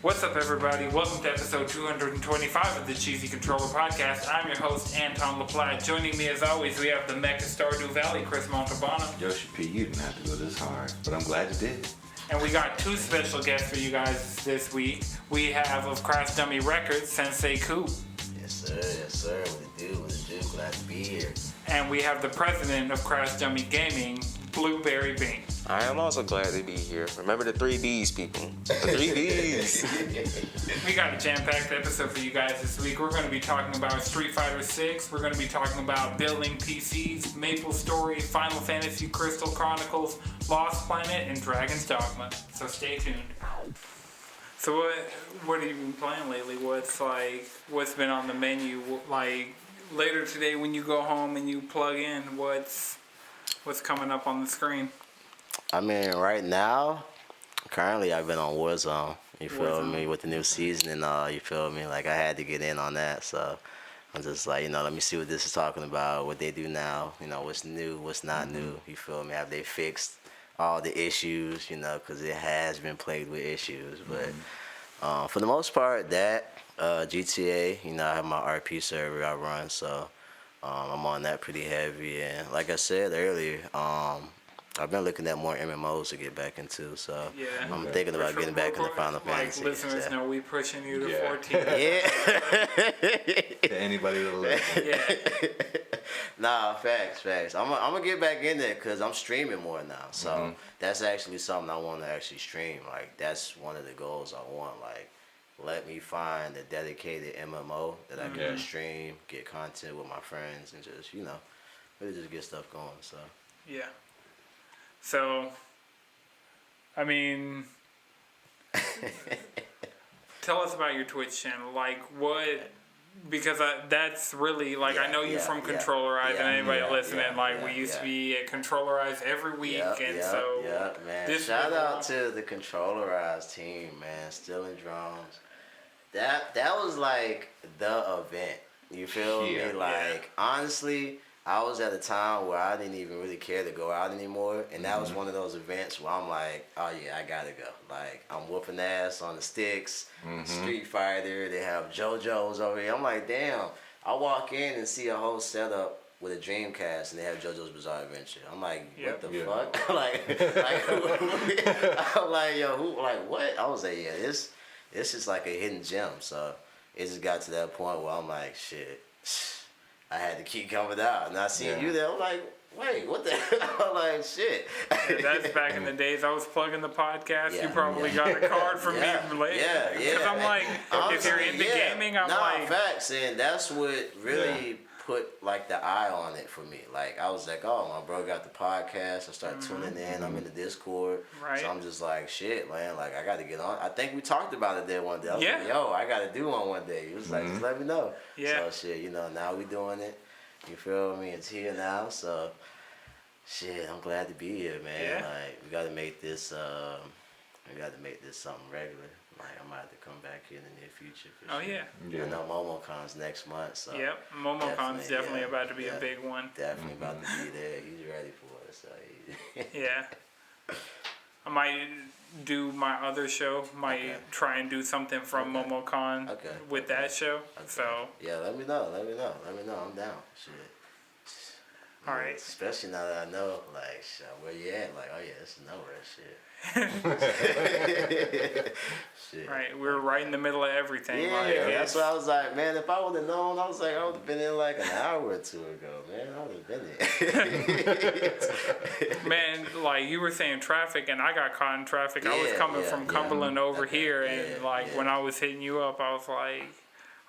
What's up, everybody? Welcome to episode 225 of the Cheesy Controller Podcast. I'm your host, Anton LaPlatte. Joining me, as always, we have the Mecha Stardew Valley, Chris Montalbano. Yoshi P, you didn't have to go this hard, but I'm glad you did. And we got two special guests for you guys this week. We have, of Crash Dummy Records, Sensei Coop. Yes, sir. What it do? Glad to be here. And we have the president of Crash Dummy Gaming, Blueberry Bing. I am also glad to be here. Remember the 3Ds, people. The 3Ds. We got a jam-packed episode for you guys this week. We're going to be talking about Street Fighter 6. We're going to be talking about building PCs, Maple Story, Final Fantasy Crystal Chronicles, Lost Planet, and Dragon's Dogma. So stay tuned. So what have you been playing lately? What's been on the menu? Like later today when you go home and you plug in, what's coming up on the screen? I mean, right now, currently I've been on Warzone. You feel me? With the new season and all, you feel me? Like I had to get in on that, so I'm just like, let me see what this is talking about, what they do now, what's new, what's not new. You feel me? Have they fixed all the issues? Because it has been plagued with issues. But for the most part, that GTA, I have my RP server I run, so I'm on that pretty heavy. And like I said earlier, I've been looking at more MMOs to get back into, so yeah. I'm thinking about getting back into Final Fantasy. Listeners know we pushing you to 14. Yeah. To anybody that listens. Yeah. Nah, facts. I'm gonna get back in there because I'm streaming more now, so that's actually something I want to actually stream. Like that's one of the goals I want. Like, let me find a dedicated MMO that I can just stream, get content with my friends, and just really just get stuff going. So yeah. So, I mean, tell us about your Twitch channel. Like, what? Because that's really, I know you from Controllerize, and anybody listening, we used to be at Controllerize every week, man. Shout out to the Controllerize team, man. Still in Drones. That was like the event. You feel me? Honestly, I was at a time where I didn't even really care to go out anymore, and that was one of those events where I'm like, oh yeah, I gotta go. Like, I'm whooping ass on the sticks, Street Fighter, they have JoJo's over here. I'm like, damn. I walk in and see a whole setup with a Dreamcast, and they have JoJo's Bizarre Adventure. I'm like, what the fuck? I'm like, yo, what? I was like, yeah, this is like a hidden gem. So it just got to that point where I'm like, shit. I had to keep coming out, and I seen you there. I'm like, wait, what the hell? I'm like, shit. That's back in the days I was plugging the podcast. You probably got a card from me later. Yeah. Because I'm like, if you're into gaming, I'm like... facts, and that's what really put, the eye on it for me. Like, I was like, oh, my bro got the podcast. I started tuning in. I'm in the Discord. Right. So I'm just like, shit, man. Like, I got to get on. I think we talked about it there one day. I was like, yo, I got to do one day. He was like, just let me know. Yeah. So, shit, now we doing it. You feel me? It's here now. So, shit, I'm glad to be here, man. Yeah. Like, we got to make this something regular. Like, I might have to come back here in the near future. For sure. Yeah. I know MomoCon's next month, so. Yep, MomoCon's definitely about to be a big one. Definitely about to be there. He's ready for it, so. Yeah. I might do my other show. Try and do something from MomoCon with that show. Okay. So. Yeah, let me know. I'm down. Shit. All right. Especially now that I know, where you at. Like, oh yeah, this is nowhere. Shit. Shit. Right, we're right in the middle of everything. Yeah, that's what I was like, man. If I would have known, I was like, I would have been in an hour or two ago, man. I would have been there. Man, you were saying traffic, and I got caught in traffic. I was coming from Cumberland over here, and when I was hitting you up, I was like,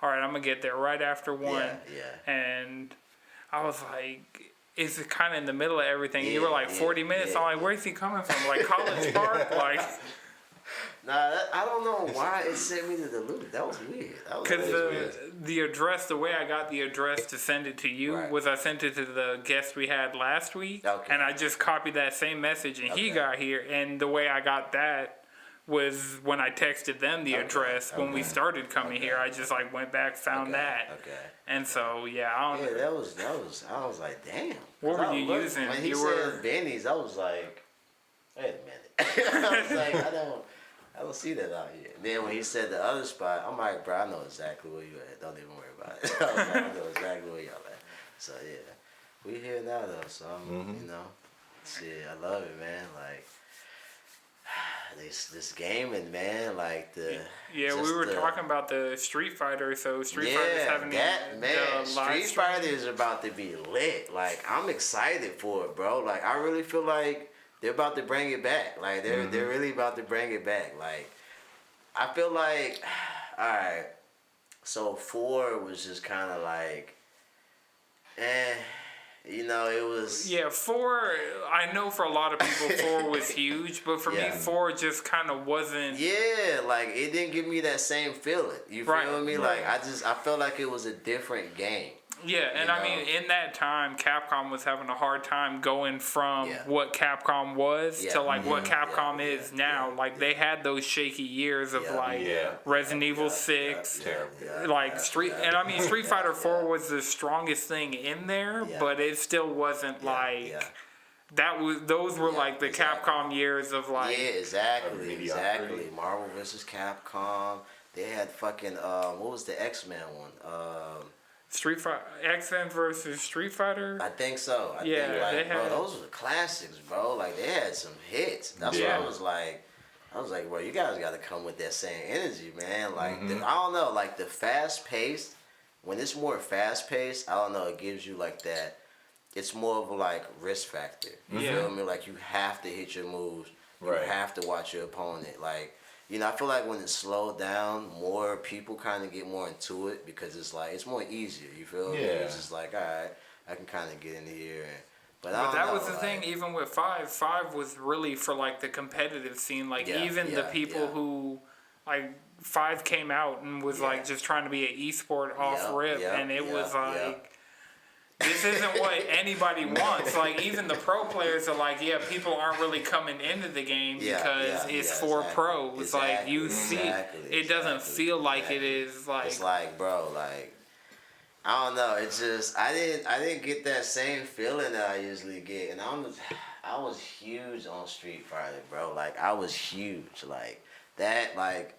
all right, I'm gonna get there right after 1. And I was like, it's kind of in the middle of everything. You were like 40 minutes. I'm like, where's he coming from? Like College Park? Nah, I don't know why it sent me to the loop. That was weird. Because the address, the way I got the address to send it to you was I sent it to the guest we had last week. Okay. And I just copied that same message, and he got here. And the way I got that was when I texted them the address when we started coming here. I just went back, found that. Okay. And so I don't know. That was. I was like, damn. What were you using? When he said Benny's, I was like, wait a minute. I was like, I don't see that out here. Then when he said the other spot, I'm like, bro, I know exactly where you at. Don't even worry about it. I know exactly where y'all at. So yeah, we here now though. So I'm, you know, shit, I love it, man. Like this gaming, man. Like the we were talking about the Street Fighter. So Street Fighter's having Street Fighter is about to be lit. Like I'm excited for it, bro. Like I really feel like they're about to bring it back. Like they're really about to bring it back. Like I feel like, all right. So 4 was just kind of like, you know, it was. Yeah, 4. I know for a lot of people 4 was huge, but for me 4 just kind of wasn't. Yeah, like it didn't give me that same feeling. You feel me? Like I felt like it was a different game. Yeah, and I mean, in that time, Capcom was having a hard time going from what Capcom was to like what Capcom is now. Like they had those shaky years of like Resident Evil 6, like Street Fighter 4 was the strongest thing in there, but it still wasn't like that was. Those were like the Capcom years of like exactly. Marvel vs. Capcom. They had fucking what was the X-Men one? Street Fighter, X-Men versus Street Fighter. I think so. I think, like, bro, those were classics, bro. Like they had some hits. That's what I was like, bro, you guys got to come with that same energy, man. Like I don't know, like the fast paced. When it's more fast paced, I don't know. It gives you like that. It's more of a like risk factor. You feel me? Like you have to hit your moves. You have to watch your opponent. Like. You know, I feel like when it's slowed down, more people kind of get more into it because it's like, it's more easier, you feel me? It's just like, all right, I can kind of get in here. But that was the thing, even with 5. 5 was really for, like, the competitive scene. Like, even the people who, like, 5 came out and was, like, just trying to be an esport off rip. And it was, like... This isn't what anybody wants. Like, even the pro players are like, people aren't really coming into the game because it's for pros. Like, you see, it doesn't feel like it is, like... It's like, bro, like, I don't know. It's just, I didn't get that same feeling that I usually get. And I was huge on Street Fighter, bro. Like, I was huge. Like, that, like...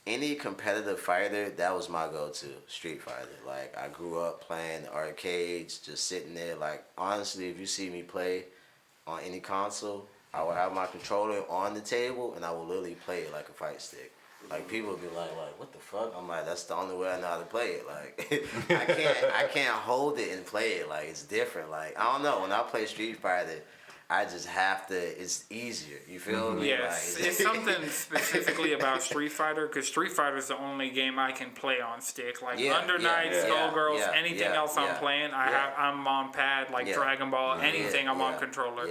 Any competitive fighter, that was my go-to, Street Fighter. Like, I grew up playing arcades, just sitting there. Like, honestly, if you see me play on any console, I would have my controller on the table, and I would literally play it like a fight stick. Like, people would be like, what the fuck? I'm like, that's the only way I know how to play it. Like, I can't hold it and play it. Like, it's different. Like, I don't know. When I play Street Fighter, I just have to, it's easier. You feel me? Yes. Like, it's something specifically about Street Fighter, because Street Fighter is the only game I can play on stick. Like Under Night, Skullgirls, anything else I'm playing, I'm on pad, like Dragon Ball, anything I'm on controller.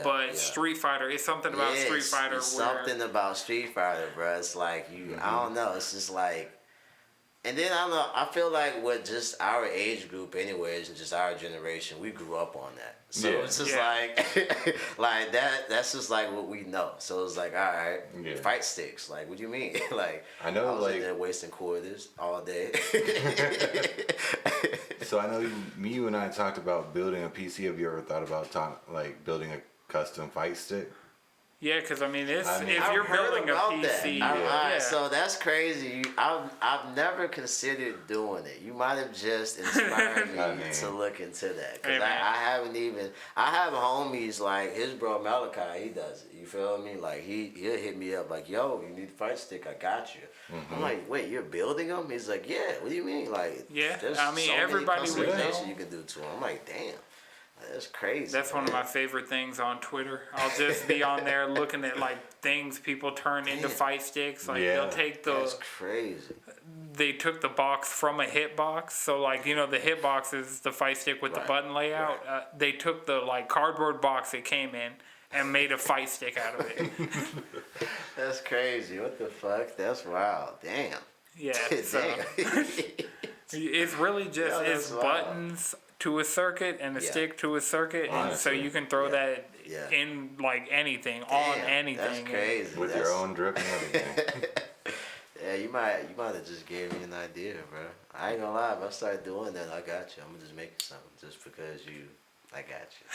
But Street Fighter, it's something about Street Fighter. Something about Street Fighter, bro. It's like, I don't know, it's just like, and then I don't know, I feel like with just our age group anyways, and just our generation, we grew up on that. So it's just like, like that's just like what we know. So it's like, all right, fight sticks. Like, what do you mean? Like, I know, I was like, in there wasting quarters all day. So I know you and I talked about building a PC. Have you ever thought about building a custom fight stick? Yeah, because I mean, if you're building a PC, Alright, so that's crazy. I've never considered doing it. You might have just inspired me to look into that, because I haven't even. I have homies like his bro Malachi. He does it. You feel me? Like he'll hit me up like, "Yo, you need a fight stick? I got you." I'm like, "Wait, you're building them?" He's like, "Yeah." What do you mean? Like, there's I mean, everybody would know. You can do to them. I'm like, "Damn." That's crazy. That's one of my favorite things on Twitter. I'll just be on there looking at like things people turn into fight sticks. Like they'll take the. That's crazy. They took the box from a hitbox, so like the hitbox is the fight stick with the button layout. They took the like cardboard box it came in and made a fight stick out of it. That's crazy. What the fuck? That's wild. Damn. Yeah. So it's really just it's buttons to a circuit and a stick to a circuit, and so you can throw that in like anything, on anything. That's crazy. With your own drip and everything. Yeah, you might have just gave me an idea, bro. I ain't gonna lie, if I start doing that, I got you. I'm gonna just make something just because I got you.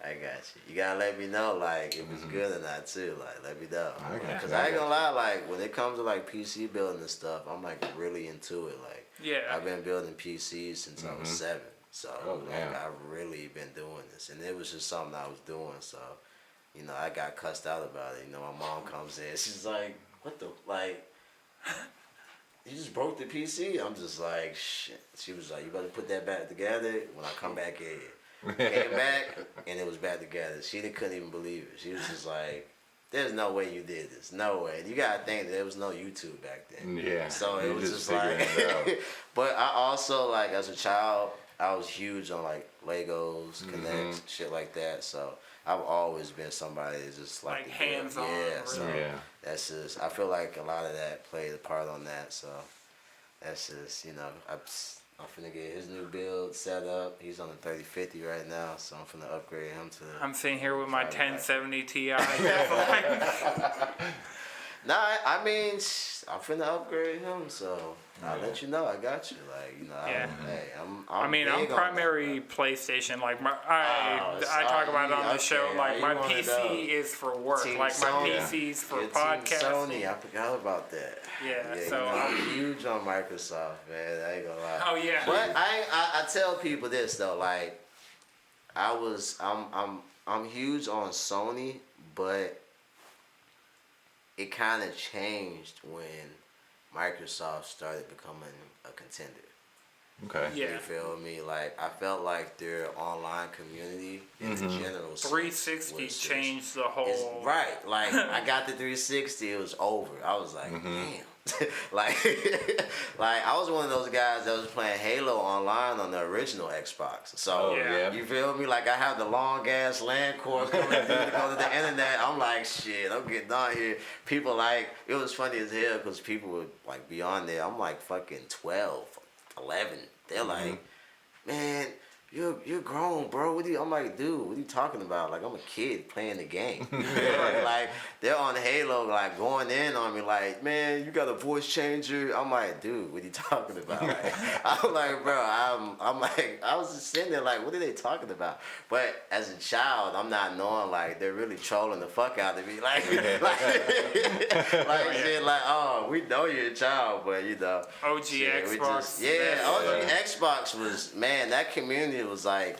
I got you. You gotta let me know, like, if it's good or not, too. Like, let me know. Because I ain't gonna lie, like, when it comes to, like, PC building and stuff, I'm, like, really into it. Like, I've been building PCs since I was 7. So, I've really been doing this. And it was just something I was doing. So, you know, I got cussed out about it. You know, my mom comes in. She's like, what the, like... You just broke the PC? I'm just like, shit. She was like, you better put that back together when I come back in. Came back, and it was back together. She couldn't even believe it. She was just like, there's no way you did this. No way. You got to think there was no YouTube back then. Yeah. So it was just like, but I also, like, as a child, I was huge on, like, Legos, Connects, shit like that. So I've always been somebody that's just like hands-on. Yeah, so that's just, I feel like a lot of that played a part on that. So that's just, you know, I'm finna get his new build set up. He's on the 3050 right now, so I'm finna upgrade him to. I'm sitting here with my 1070 Ti. Nah, I mean, I'm finna upgrade him, so I'll let you know. I got you, like, you know. I'm primary PlayStation. Like I talk about it on the show. Like my PC is for work. Team like my Sony. PC's for Team podcasting. Sony, I forgot about that. Yeah, so you know, I'm huge on Microsoft, man. I ain't gonna lie. Oh yeah. But I tell people this though, like I'm huge on Sony, but it kind of changed when Microsoft started becoming a contender. Okay. Yeah. You feel me? Like, I felt like their online community in general 360 changed the whole. Right. Like, I got the 360, it was over. I was like, damn. like I was one of those guys that was playing Halo online on the original Xbox. So you feel me? Like I have the long ass LAN cords coming through to the internet. I'm like, shit, I'm getting on here. People like, it was funny as hell because people would like be on there. I'm like fucking 12, 11. They're like, man, you're grown, bro. I'm like, dude, what are you talking about? Like, I'm a kid playing the game. like, they're on Halo, like, going in on me, like, man, you got a voice changer. I'm like, dude, what are you talking about? Like, I'm like, bro, I'm like, I was just sitting there, like, what are they talking about? But as a child, I'm not knowing, like, they're really trolling the fuck out of me. Like, shit, like, oh, we know you're a child, but, you know. OG shit, Xbox. OG Xbox was, man, that community was like,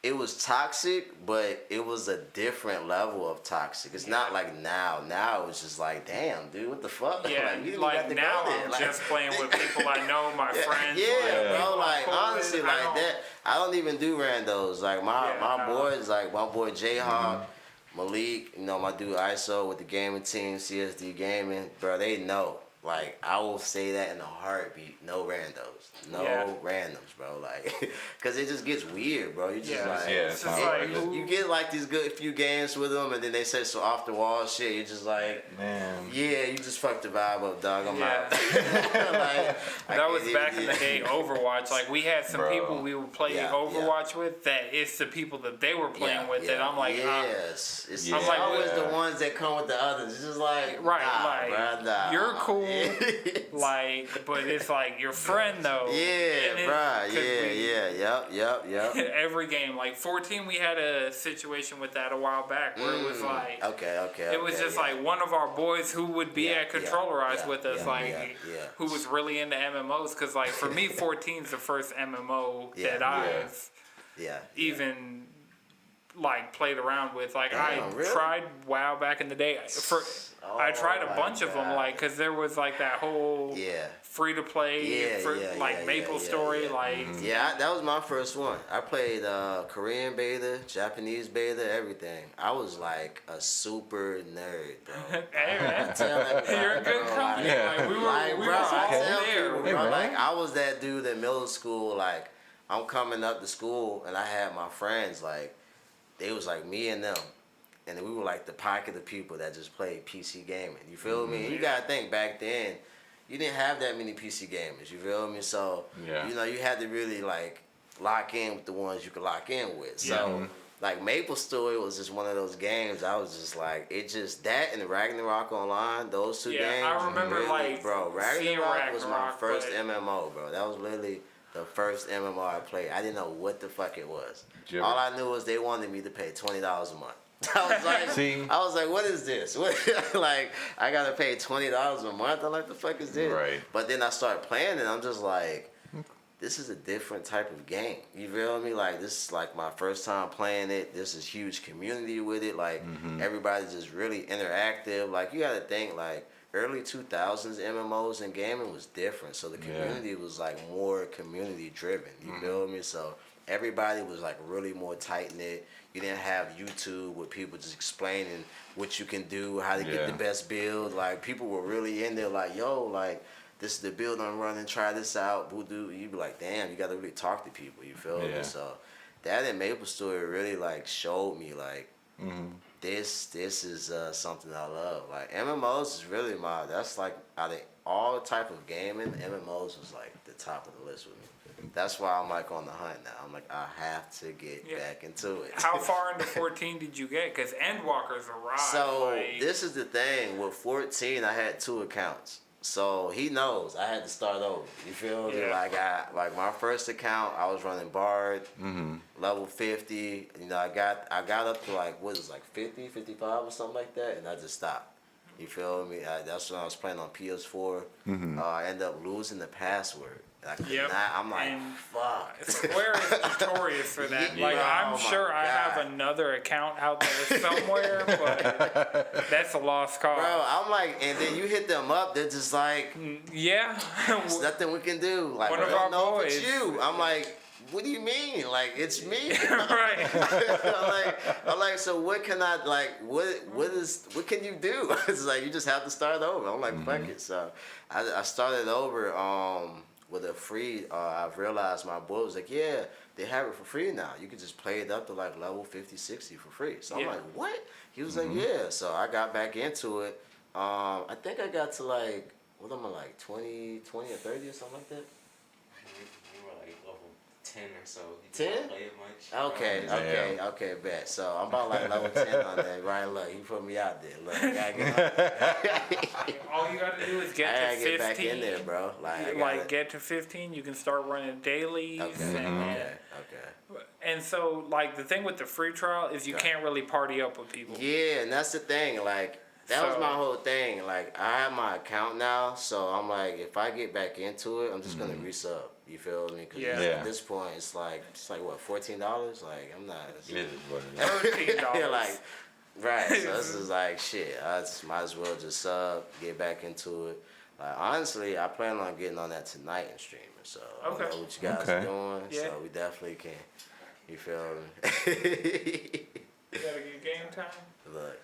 it was toxic, but it was a different level of toxic. It's not like now. Now it's just like, damn, dude, what the fuck? Yeah, like now I'm just playing with people I know, my friends. Yeah, bro, like, honestly, like that. I don't even do randos. Like, my boys, like, my boy Jayhawk, Malik, you know, my dude ISO with the gaming team, CSD Gaming, bro, they know. Like, I will say that in a heartbeat. No randos. No randoms, bro. Like, because it just gets weird, bro. You just you get like these good few games with them, and then they say so off the wall shit. You're just like, man, you just fucked the vibe up, dog. I'm out. Like, that was back in the day, Overwatch. Like, we had some people we would play Overwatch with that it's the people that they were playing with that I'm like, it's always the ones that come with the others. It's just like, you're cool. Like, but it's like your friend though. Yep. Every game, like 14, we had a situation with that a while back where it was like, it was just like one of our boys who would be at Controllerize with us, who was really into MMOs. Because like for me, 14's the first MMO that I've even like played around with. Like tried WoW back in the day. I tried a bunch of them, like, because there was like that whole free to play Maple Story, that was my first one. I played Korean beta, Japanese beta, everything. I was like a super nerd, bro. Hey man, you're a good company. Like I was that dude in middle school. Like I'm coming up to school, and I had my friends. Like they was like me and them. And we were like the pocket of people that just played PC gaming. You feel me? And you gotta think back then, you didn't have that many PC gamers. You feel me? So you know you had to really like lock in with the ones you could lock in with. So like Maple Story was just one of those games. I was just like, it just that and Ragnarok Online, those two games. I remember really, like bro. Ragnarok was my first MMO, bro. That was literally the first MMO I played. I didn't know what the fuck it was. Did you All ever- I knew was they wanted me to pay $20 a month. I was like, See? I was like, what is this? What, like, I gotta pay $20 a month. I'm like, the fuck is this? Right. But then I started playing it. I'm just like, this is a different type of game. You feel me? Like, this is like my first time playing it. This is huge community with it. Like, everybody's just really interactive. Like, you gotta think, like, early 2000s MMOs and gaming was different. So the community was like more community driven. You feel me? So everybody was like really more tight knit. You didn't have YouTube with people just explaining what you can do, how to get the best build. Like, people were really in there like, yo, like, this is the build I'm running, try this out. You'd be like, damn, you got to really talk to people. You feel me? So that and Maple Story really like showed me like, this is something I love. Like, MMOs is really that's like, out of all type of gaming, MMOs was like the top of the list with me. That's why I'm like on the hunt now. I'm like, I have to get back into it. How far into 14 did you get? Because Endwalker's a ride. So like, this is the thing. With 14, I had 2 accounts. So he knows I had to start over. You feel me? Like my first account, I was running Bard, level 50. You know, I got up to like, what was it, like 50, 55 or something like that, and I just stopped. You feel me? That's when I was playing on PS4. I ended up losing the password. I could not, I'm like, and fuck. Square is notorious for that. Yeah. Like, I'm Oh my sure I have God. another account out there somewhere, but that's a lost cause. Bro, I'm like, and then you hit them up, they're just like, Yeah. there's nothing we can do. Like, One we of don't our know if it's boys. you. I'm like, what do you mean? Like, it's me. Right. I'm like, so what can I, like, what can you do? It's like, you just have to start over. I'm like, fuck it. So I started over with a free, I've realized my boy was like, yeah, they have it for free now. You can just play it up to like level 50, 60 for free. So I'm like, what? He was like, yeah. So I got back into it. I think I got to like, what am I, like 20 or 30 or something like that? You were like level 10 or so. You 10? didn't play it much. Okay, bet. So I'm about like level 10 on that. Right, look, he put me out there. Look, I gotta get All you gotta do is I get gotta to get 15. back in there, bro. Like, I Like, gotta, get to 15, you can start running dailies. okay. And so, like, the thing with the free trial is you can't really party up with people. Yeah, and that's the thing. Like, that was So- my whole thing. Like, I have my account now, so I'm like, if I get back into it, I'm just gonna resub. You feel me? Cause at this point, it's like what, $14? Like, I'm not. It is what it is. $13. Like, right. So this is like shit. I just might as well just sub, get back into it. Like, honestly, I plan on getting on that tonight and streaming. So I don't know what you guys are doing. Yeah. So we definitely can. You feel me? You gotta get game time. Look,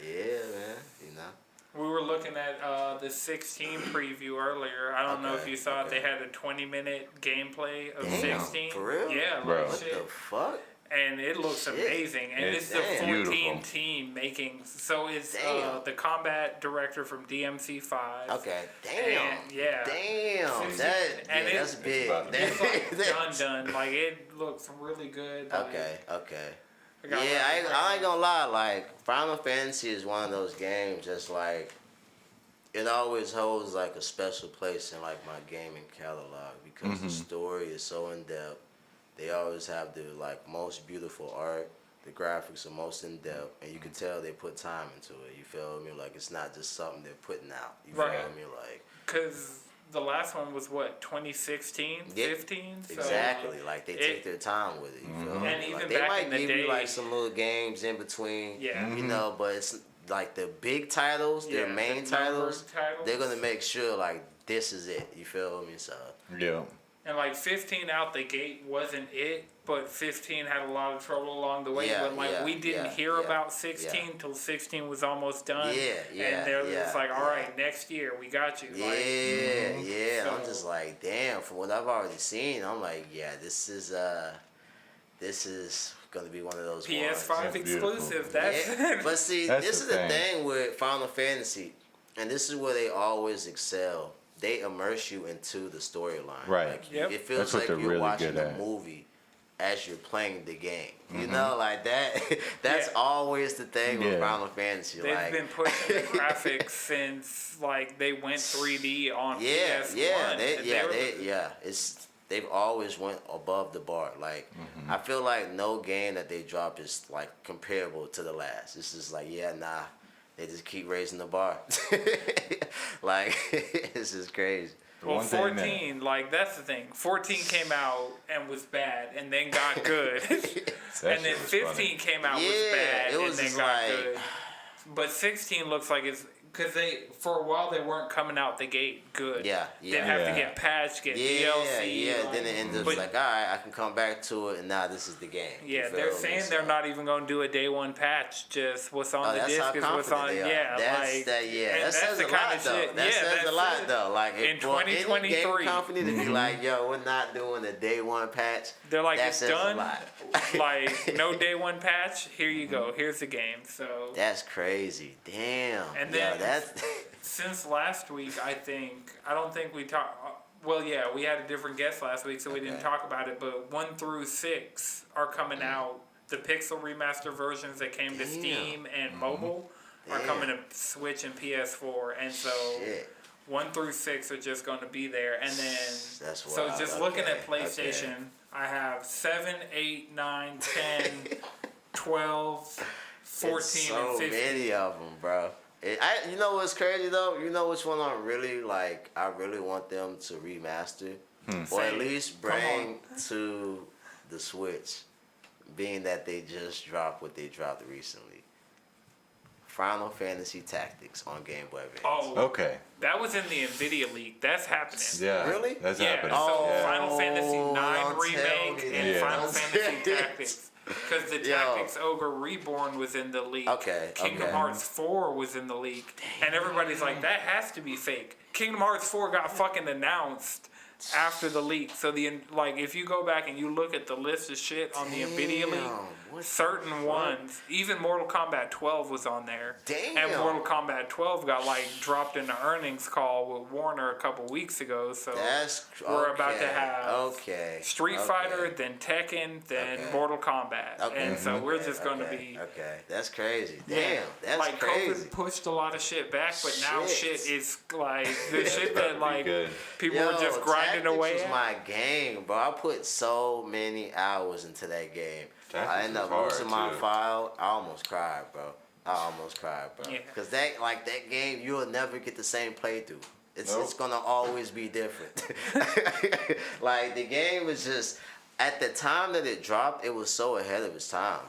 yeah, man. You know. We were looking at the 16 preview earlier. I don't know if you saw it. They had a 20-minute gameplay of 16. For real? Yeah, Bro. like What shit. the fuck? And it looks Shit. amazing. And it's the 14 beautiful. team making. So it's Damn. the combat director from DMC5. Okay. Damn. And, yeah. Damn. 16. That, And yeah, that's big. It's like done. Like, it looks really good. Like, Okay. I got Yeah, I ain't gonna lie. Like, Final Fantasy is one of those games that's like, it always holds like a special place in like my gaming catalog because the story is so in depth. They always have the like most beautiful art. The graphics are most in depth, and you can tell they put time into it. You feel me? Like, it's not just something they're putting out. You feel me? Like, Because the last one was what, 2016, 15? So exactly. Like, they take their time with it. You feel me? And even Like, they back might in the give day- you like some little games in between. Yeah. You know, but it's like the big titles, their Yeah, main the titles, numbered titles. they're gonna make sure like this is it. You feel me? So Yeah. And like 15 out the gate wasn't it, but 15 had a lot of trouble along the way. Yeah, But like yeah, we didn't yeah, hear yeah, about 16 till 16 was almost done. Yeah, yeah, And they're yeah, just like, all yeah. right, next year we got you. yeah, Like, yeah. And I'm So- just like, damn. From what I've already seen, I'm like, yeah, this is gonna be one of those PS5 ones. exclusive. beautiful. That's Yeah, but see, That's this the is the thing. thing with Final Fantasy, and this is where they always excel. They immerse you into the storyline. Right. Like, Yep. it feels That's what like they're you're really watching good a at. movie as you're playing the game. You know, like that. That's Yeah. always the thing with Yeah. Final Fantasy. They've like, been pushing the graphics since like they went 3D on yeah, PS1. yeah, And they were- yeah. It's they've always went above the bar. Like I feel like no game that they drop is like comparable to the last. It's just like they just keep raising the bar. Like it's just crazy. Well, 14, like that's the thing. 14 came out and was bad, and then got good, and then 15 came out was bad, and then got good. But 16 looks like it's because for a while they weren't coming out the gate good. They'd have to get patched, get DLC. Then it ends up like, all right, I can come back to it, and now this is the game. Yeah, they're saying they're not even going to do a day one patch. Just what's on the disc is what's on. That says a lot though. That says a lot though. Like in 2023, any game company to be like, yo, we're not doing a day one patch. They're like, it's done. Like no day one patch. Here you go. Here's the game. So that's crazy. Damn. And then since last week, I don't think we talked. Well, yeah, we had a different guest last week, so we didn't talk about it. But 1 through 6 are coming out. The Pixel remaster versions that came to Steam and mobile are coming to Switch and PS4, and so 1 through 6 are just going to be there. And then looking at PlayStation, I have 7, 8, 9, 10, 12, 14, and 15. So many of them, bro. You know what's crazy though? You know which one I really want them to remaster, or at least bring to the Switch, being that they just dropped what they dropped recently. Final Fantasy Tactics on Game Boy Advance. Oh, okay. That was in the Nvidia leak. That's happening. Yeah, really? That's happening. So Final Fantasy 9 remake and Final Fantasy Tactics. Because the Tactics Ogre Reborn was in the leak. Kingdom Hearts 4 was in the leak. And everybody's like, that has to be fake. Kingdom Hearts 4 got fucking announced after the leak. So if you go back and you look at the list of shit on the Nvidia leak, certain ones, even Mortal Kombat 12 was on there. And Mortal Kombat 12 got dropped in the earnings call with Warner a couple weeks ago. So we're about to have Street Fighter, then Tekken, then Mortal Kombat. And so we're just going to be... That's crazy. Damn, that's crazy. COVID pushed a lot of shit back, but now shit is the shit that people were just grinding away at. My game, bro. I put so many hours into that game. I ended up losing my file. I almost cried, bro. Because that game, you'll never get the same playthrough. It's gonna always be different. The game was just, at the time that it dropped, it was so ahead of its time.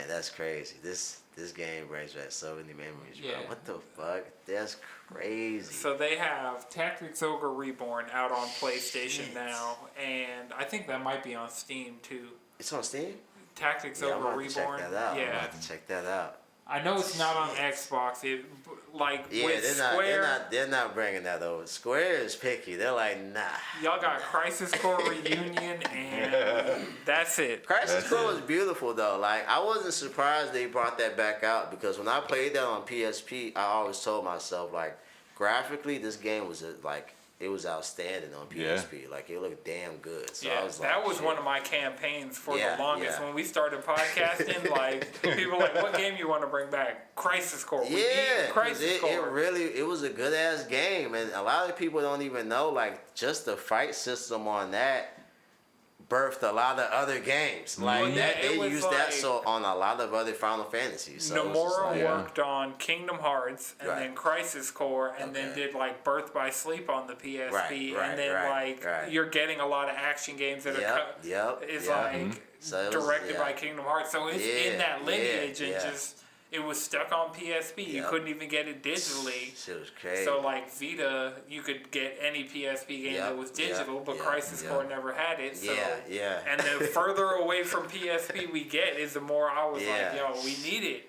That's crazy. This game brings back so many memories, bro. What the fuck? That's crazy. So they have Tactics Ogre Reborn out on PlayStation now, and I think that might be on Steam too. It's on Steam? Tactics Ogre Reborn. I'm gonna have to check that out. I know it's not on Xbox. They're not bringing that over. Square is picky. They're like, nah. Y'all got Crisis Core Reunion, and that's it. Crisis Core was beautiful though. I wasn't surprised they brought that back out, because when I played that on PSP, I always told myself graphically this game was it was outstanding on PSP. It looked damn good. So I was that was one of my campaigns for the longest. When we started podcasting, people were like, what game you want to bring back? Crisis Core. Crisis Core. It was a good ass game, and a lot of people don't even know just the fight system on that birthed a lot of other games. They used that on a lot of other Final Fantasies. So Nomura worked on Kingdom Hearts and then Crisis Core, and then did Birth by Sleep on the PSP, and then you're getting a lot of action games that are directed by Kingdom Hearts. So it's in that lineage, and just it was stuck on PSP. You couldn't even get it digitally. Shit was crazy. So Vita, you could get any PSP game that was digital, but Crisis Core never had it. So and the further away from PSP we get, is the more I was we need it.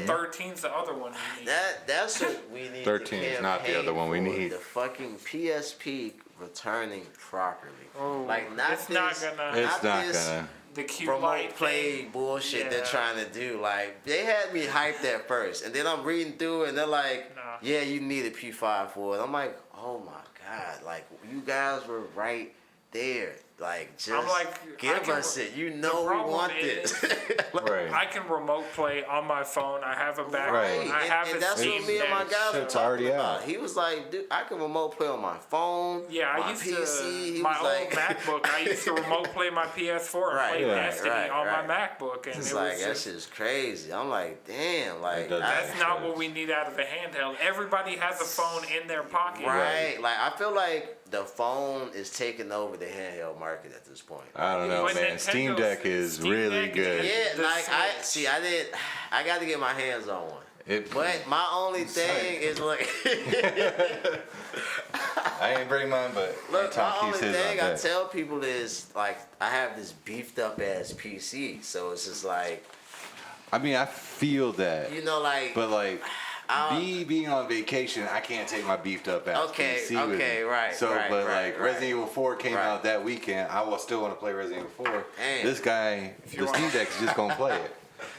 13's the other one we need. That's what we need. 13 is not the other one we need. The fucking PSP returning properly. It's not gonna. The cute remote play bullshit they're trying to do. They had me hyped at first, and then I'm reading through it, and they're like, you need a P5 for it. I'm like, oh my God, you guys were right there. Like, just I'm like, give us it. You know we problem want is- this. Right. I can remote play on my phone. I have a back. Right. I have and a that's Steam what me and my Deck. guys were Shit's talking already about. out. He was like, dude, I can remote play on my phone, Yeah, I my used PC. He to. My was old like, MacBook. I used to remote play my PS4 and Right, play right, Destiny right, on right. my MacBook, and it's it like, was that just, shit's crazy. I'm like, damn, like, doesn't I- that's not what we need out of a handheld. Everybody has a phone in their pocket. right. Like, I feel like the phone is taking over the handheld market at this point. I don't know, But man. Nintendo's- Steam Deck is Steam really Deck good. is- Yeah, The like Switch. I got to get my hands on one. It, But my only thing is like, I ain't bring mine, but look, my Anton only keeps his thing on I deck. tell people is like, I have this beefed up ass PC, so it's just like, I mean, I feel that, you know, like, but like, I'll- me being on vacation, I can't take my beefed up ass Okay, PC with okay, me. right, So, right, but right, like, right. Resident Evil 4 came Right. out that weekend. I will still want to play Resident Evil 4. Damn. This guy, you the want- Steam Deck's just gonna play it.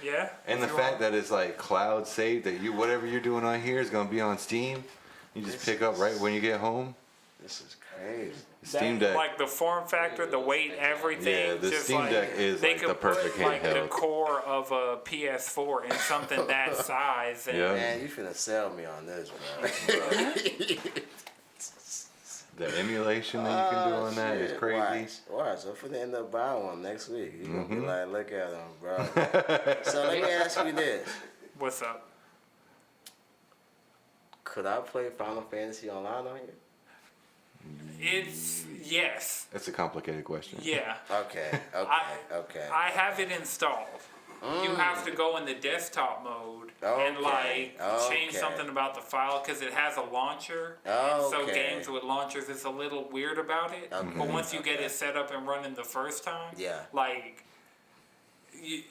Yeah. And the If you fact want- that it's like cloud saved, that you whatever you're doing on here is gonna be on Steam. You just pick up right when you get home. this is crazy. Steam Deck. like the form factor, the weight, everything. Yeah, the just Steam like, Deck is they like could the perfect put, like the handheld. core of a PS4 in something that size. And Yeah. Man, you finna sell me on this, bro. The emulation that you can do on that is Shit, crazy. Watch, I'm finna end up buying one next week. You gonna be Mm-hmm. like, look at them, bro. So let me ask you this. What's up? Could I play Final Fantasy online on here? It's yes, That's a complicated question. yeah. Okay, okay. I have it installed. You have to go in the desktop mode and Okay, like change okay. something about the file because it has a launcher. And so Okay. games with launchers, it's a little weird about it. Okay, But once you get okay. it set up and running the first time, Yeah. like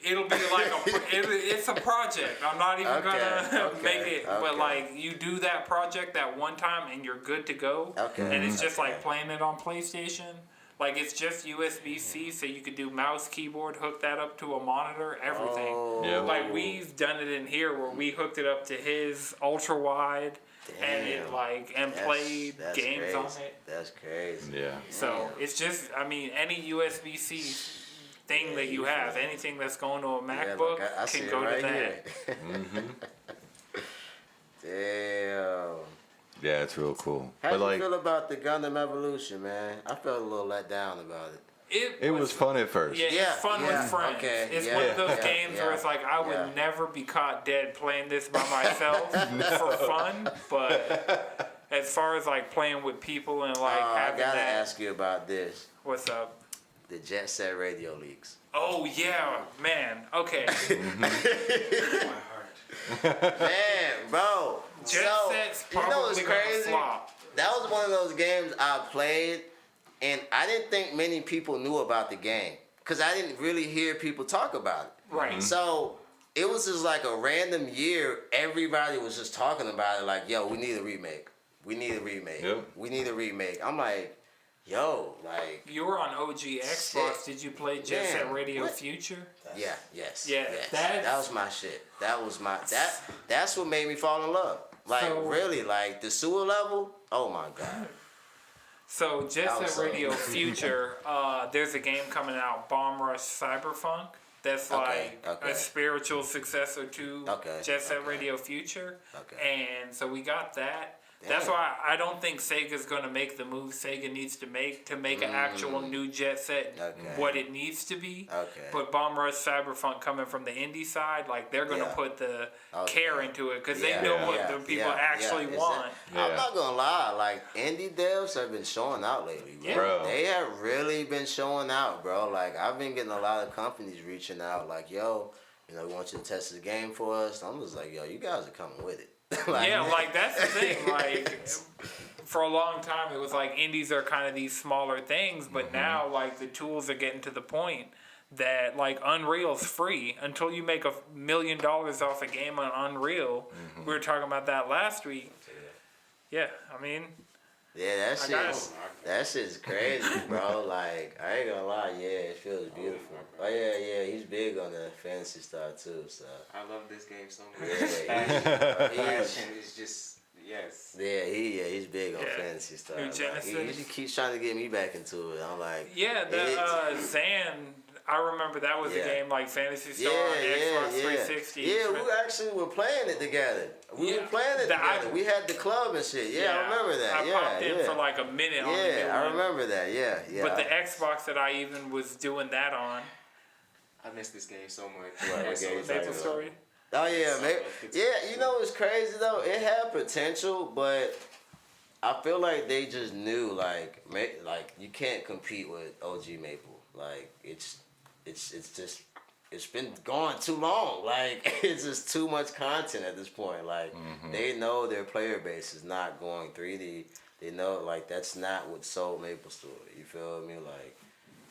it'll be like it's a project. I'm not even gonna Okay, make it, but okay. like you do that project that one time and you're good to go. Okay, And it's just okay. like playing it on PlayStation. Like it's just USB-C, so you could do mouse, keyboard, hook that up to a monitor, everything. Oh, Yeah. Like we've done it in here where we hooked it up to his ultra wide, and it Damn. like and that's- played that's games crazy. on it. That's crazy. Yeah. So it's just, I mean, any USB-C thing that you have, anything that's going to a Yeah, MacBook look, I see can it go right to that. Here. Damn. Yeah, it's real cool. How But do you like, feel about the Gundam Evolution, man? I felt a little let down about it. it was fun at first. Yeah, Yeah, it's fun yeah, with friends. okay, It's yeah, one of those yeah, games yeah, where it's like I would yeah. never be caught dead playing this by myself for fun. But as far as like playing with people and like I having gotta that, ask you about this. what's up? The Jet Set Radio leaks. Oh yeah, man. Okay, Man, bro. Jet so, Set's you know probably what's gonna crazy? flop. That was one of those games I played, and I didn't think many people knew about the game. Because I didn't really hear people talk about it. Right. So, it was just like a random year, everybody was just talking about it like, yo, we need a remake. We need a remake. Yep. We need a remake. I'm like, yo, like, You were on OG Xbox. Did you play Jet Man, Set Radio what? Future? yeah, yes. Yeah, yes. that's- That was my shit. That was my, that's what made me fall in love. Like, So- really, like, the sewer level, oh my God. So Jet That was Set Radio so- Future, there's a game coming out, Bomb Rush Cyberpunk. That's Okay, like okay. a spiritual successor to Okay, Jet Set okay. Radio Future. Okay. And so we got that. That's Damn. why I don't think Sega's going to make the move Sega needs to make an actual new Jet Set Okay. what it needs to be. Okay. But Bomb Rush Cyberpunk coming from the indie side, like they're going to Yeah. put the Okay. care into it because Yeah, they know yeah, what the people actually Is want. I'm Yeah. not gonna lie, like indie devs have been showing out lately, bro. Yeah. Bro. They have really been showing out, bro. Like I've been getting a lot of companies reaching out, like, yo, you know, we want you to test the game for us. I'm just like, yo, you guys are coming with it. Yeah, like that's the thing. Like for a long time, it was like indies are kind of these smaller things, but now like the tools are getting to the point that like Unreal's free until you make $1 million off a game on Unreal. We were talking about that last week. Yeah, I mean, Yeah, I got that shit's crazy, bro. Like I ain't gonna lie, yeah, it feels beautiful. Oh yeah, he's big on the fantasy stuff too. So I love this game so yeah, much. he's, Passion is just, Yes. Yeah, he's big on Yeah. fantasy stuff. New Like, Genesis. he keeps trying to get me back into it. I'm like, Yeah, the Zan. I remember that was a game like Fantasy Star on Xbox 360. Yeah, we actually were playing it together. We were playing it together. We had the club and shit. Yeah, I remember that. I popped in for like a minute on the new I one. remember that. Yeah. But the Xbox that I even was doing that on. I miss this game so much. What game? Maple Story. Oh yeah, maybe. Yeah, you know what's crazy though? It had potential, but I feel like they just knew like you can't compete with OG Maple. Like it's just it's been gone too long. Like it's just too much content at this point. Like they know their player base is not going 3D. They know like that's not what sold Maple Story. You feel me? Like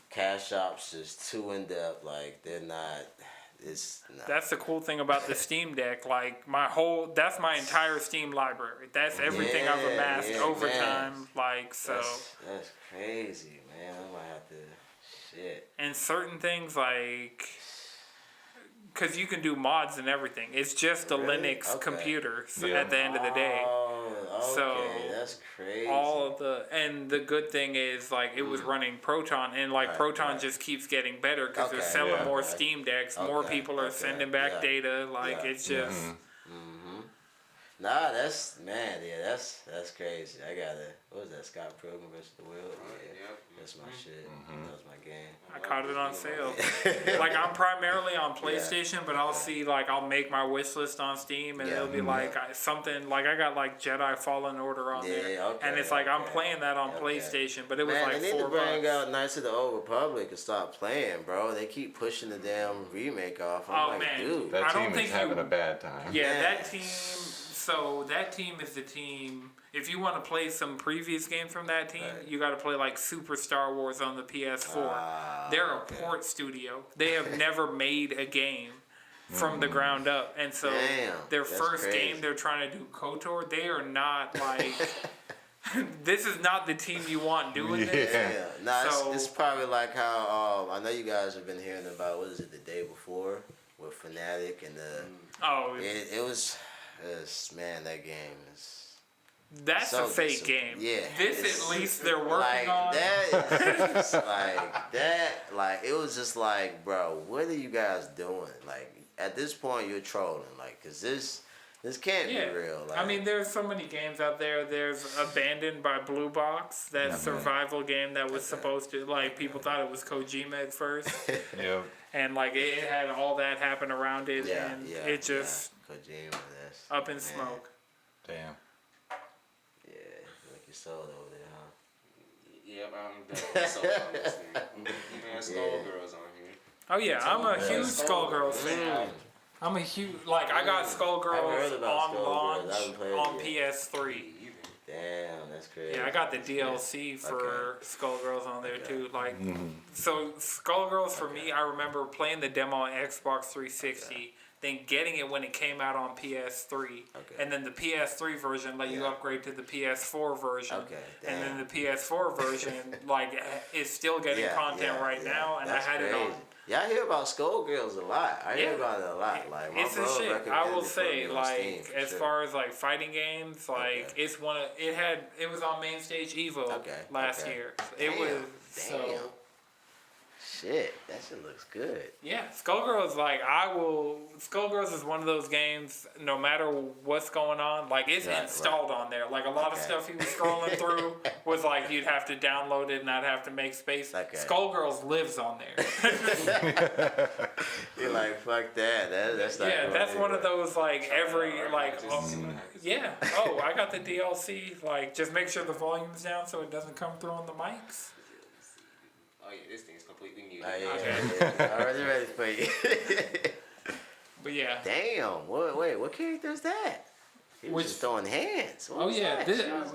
Cash Shop's just too in depth. Like they're not. That's the cool thing about the Steam Deck. Like that's my entire Steam library. That's everything I've amassed over time. Like so. That's crazy, man. I might have to. Shit. And certain things like. Because you can do mods and everything. It's just a Linux computer at the end of the day. Oh, okay. So that's crazy. And the good thing is like it was running Proton, and like Proton just keeps getting better because they're selling more Steam Decks. More people are sending back data. Like it's just. Nah, that's crazy. I gotta. What was that? Scott Pilgrim vs. the World. Yeah, that's my shit. That was my game. I caught it on sale. Like I'm primarily on PlayStation, but I'll see like I'll make my wish list on Steam, and it'll be like something like I got like Jedi Fallen Order on there, and it's like I'm playing that on PlayStation, but it was like $4. They need to bring out Knights of the Old Republic and stop playing, bro. They keep pushing the damn remake off. I'm like, dude, that team is having a bad time. Yeah, that team. So that team is the team. If you want to play some previous games from that team, you got to play like Super Star Wars on the PS4. They're a port studio. They have never made a game from the ground up, and so their first game they're trying to do KOTOR. They are not like. This is not the team you want doing this. Yeah. Nah, it's probably like how I know you guys have been hearing about what is it the day before with Fnatic and the. It was. Man, that game is. That's so a fake game. Yeah. This at least they're working on. That is like that. Like it was just like, bro, what are you guys doing? Like at this point, you're trolling. Like, cause this can't be real. Like, I mean, there's so many games out there. There's Abandoned by Blue Box, that survival game that was supposed to like people thought it was Kojima at first. And like it had all that happen around it, and it just Kojima, that's up in smoke. Damn. Yeah, like your soul over there, huh? Yep, I'm definitely sold on this thing. Even Skullgirls on here. Oh yeah, I'm a huge Skullgirls fan. I'm a huge I got Skullgirls on launch on PS3. Damn, that's crazy. Yeah, I got the DLC for Skullgirls on there too. Like, so Skullgirls for me, I remember playing the demo on Xbox 360, then getting it when it came out on PS3, and then the PS3 version let you upgrade to the PS4 version, and then the PS4 version is still getting content right now, and I had it on. Yeah, I hear about Skullgirls a lot. I hear about it a lot. Like my it's a bro shit. I will say, Steam, as far as like fighting games, it's one of it was on Main Stage Evo last year. It was so. Shit, that shit looks good. Yeah, Skullgirls Skullgirls is one of those games. No matter what's going on, like it's installed on there. Like a lot of stuff he was scrolling through was like you'd have to download it and not have to make space. Skullgirls lives on there. You're like fuck that. That's not. Yeah, that's one of those like every like. Yeah. Oh, I got the DLC. Like, just make sure the volume's down so it doesn't come through on the mics. Oh yeah, this thing's completely muted. Already ready for you. But yeah. Damn. Wait, what character is that? He was just throwing hands.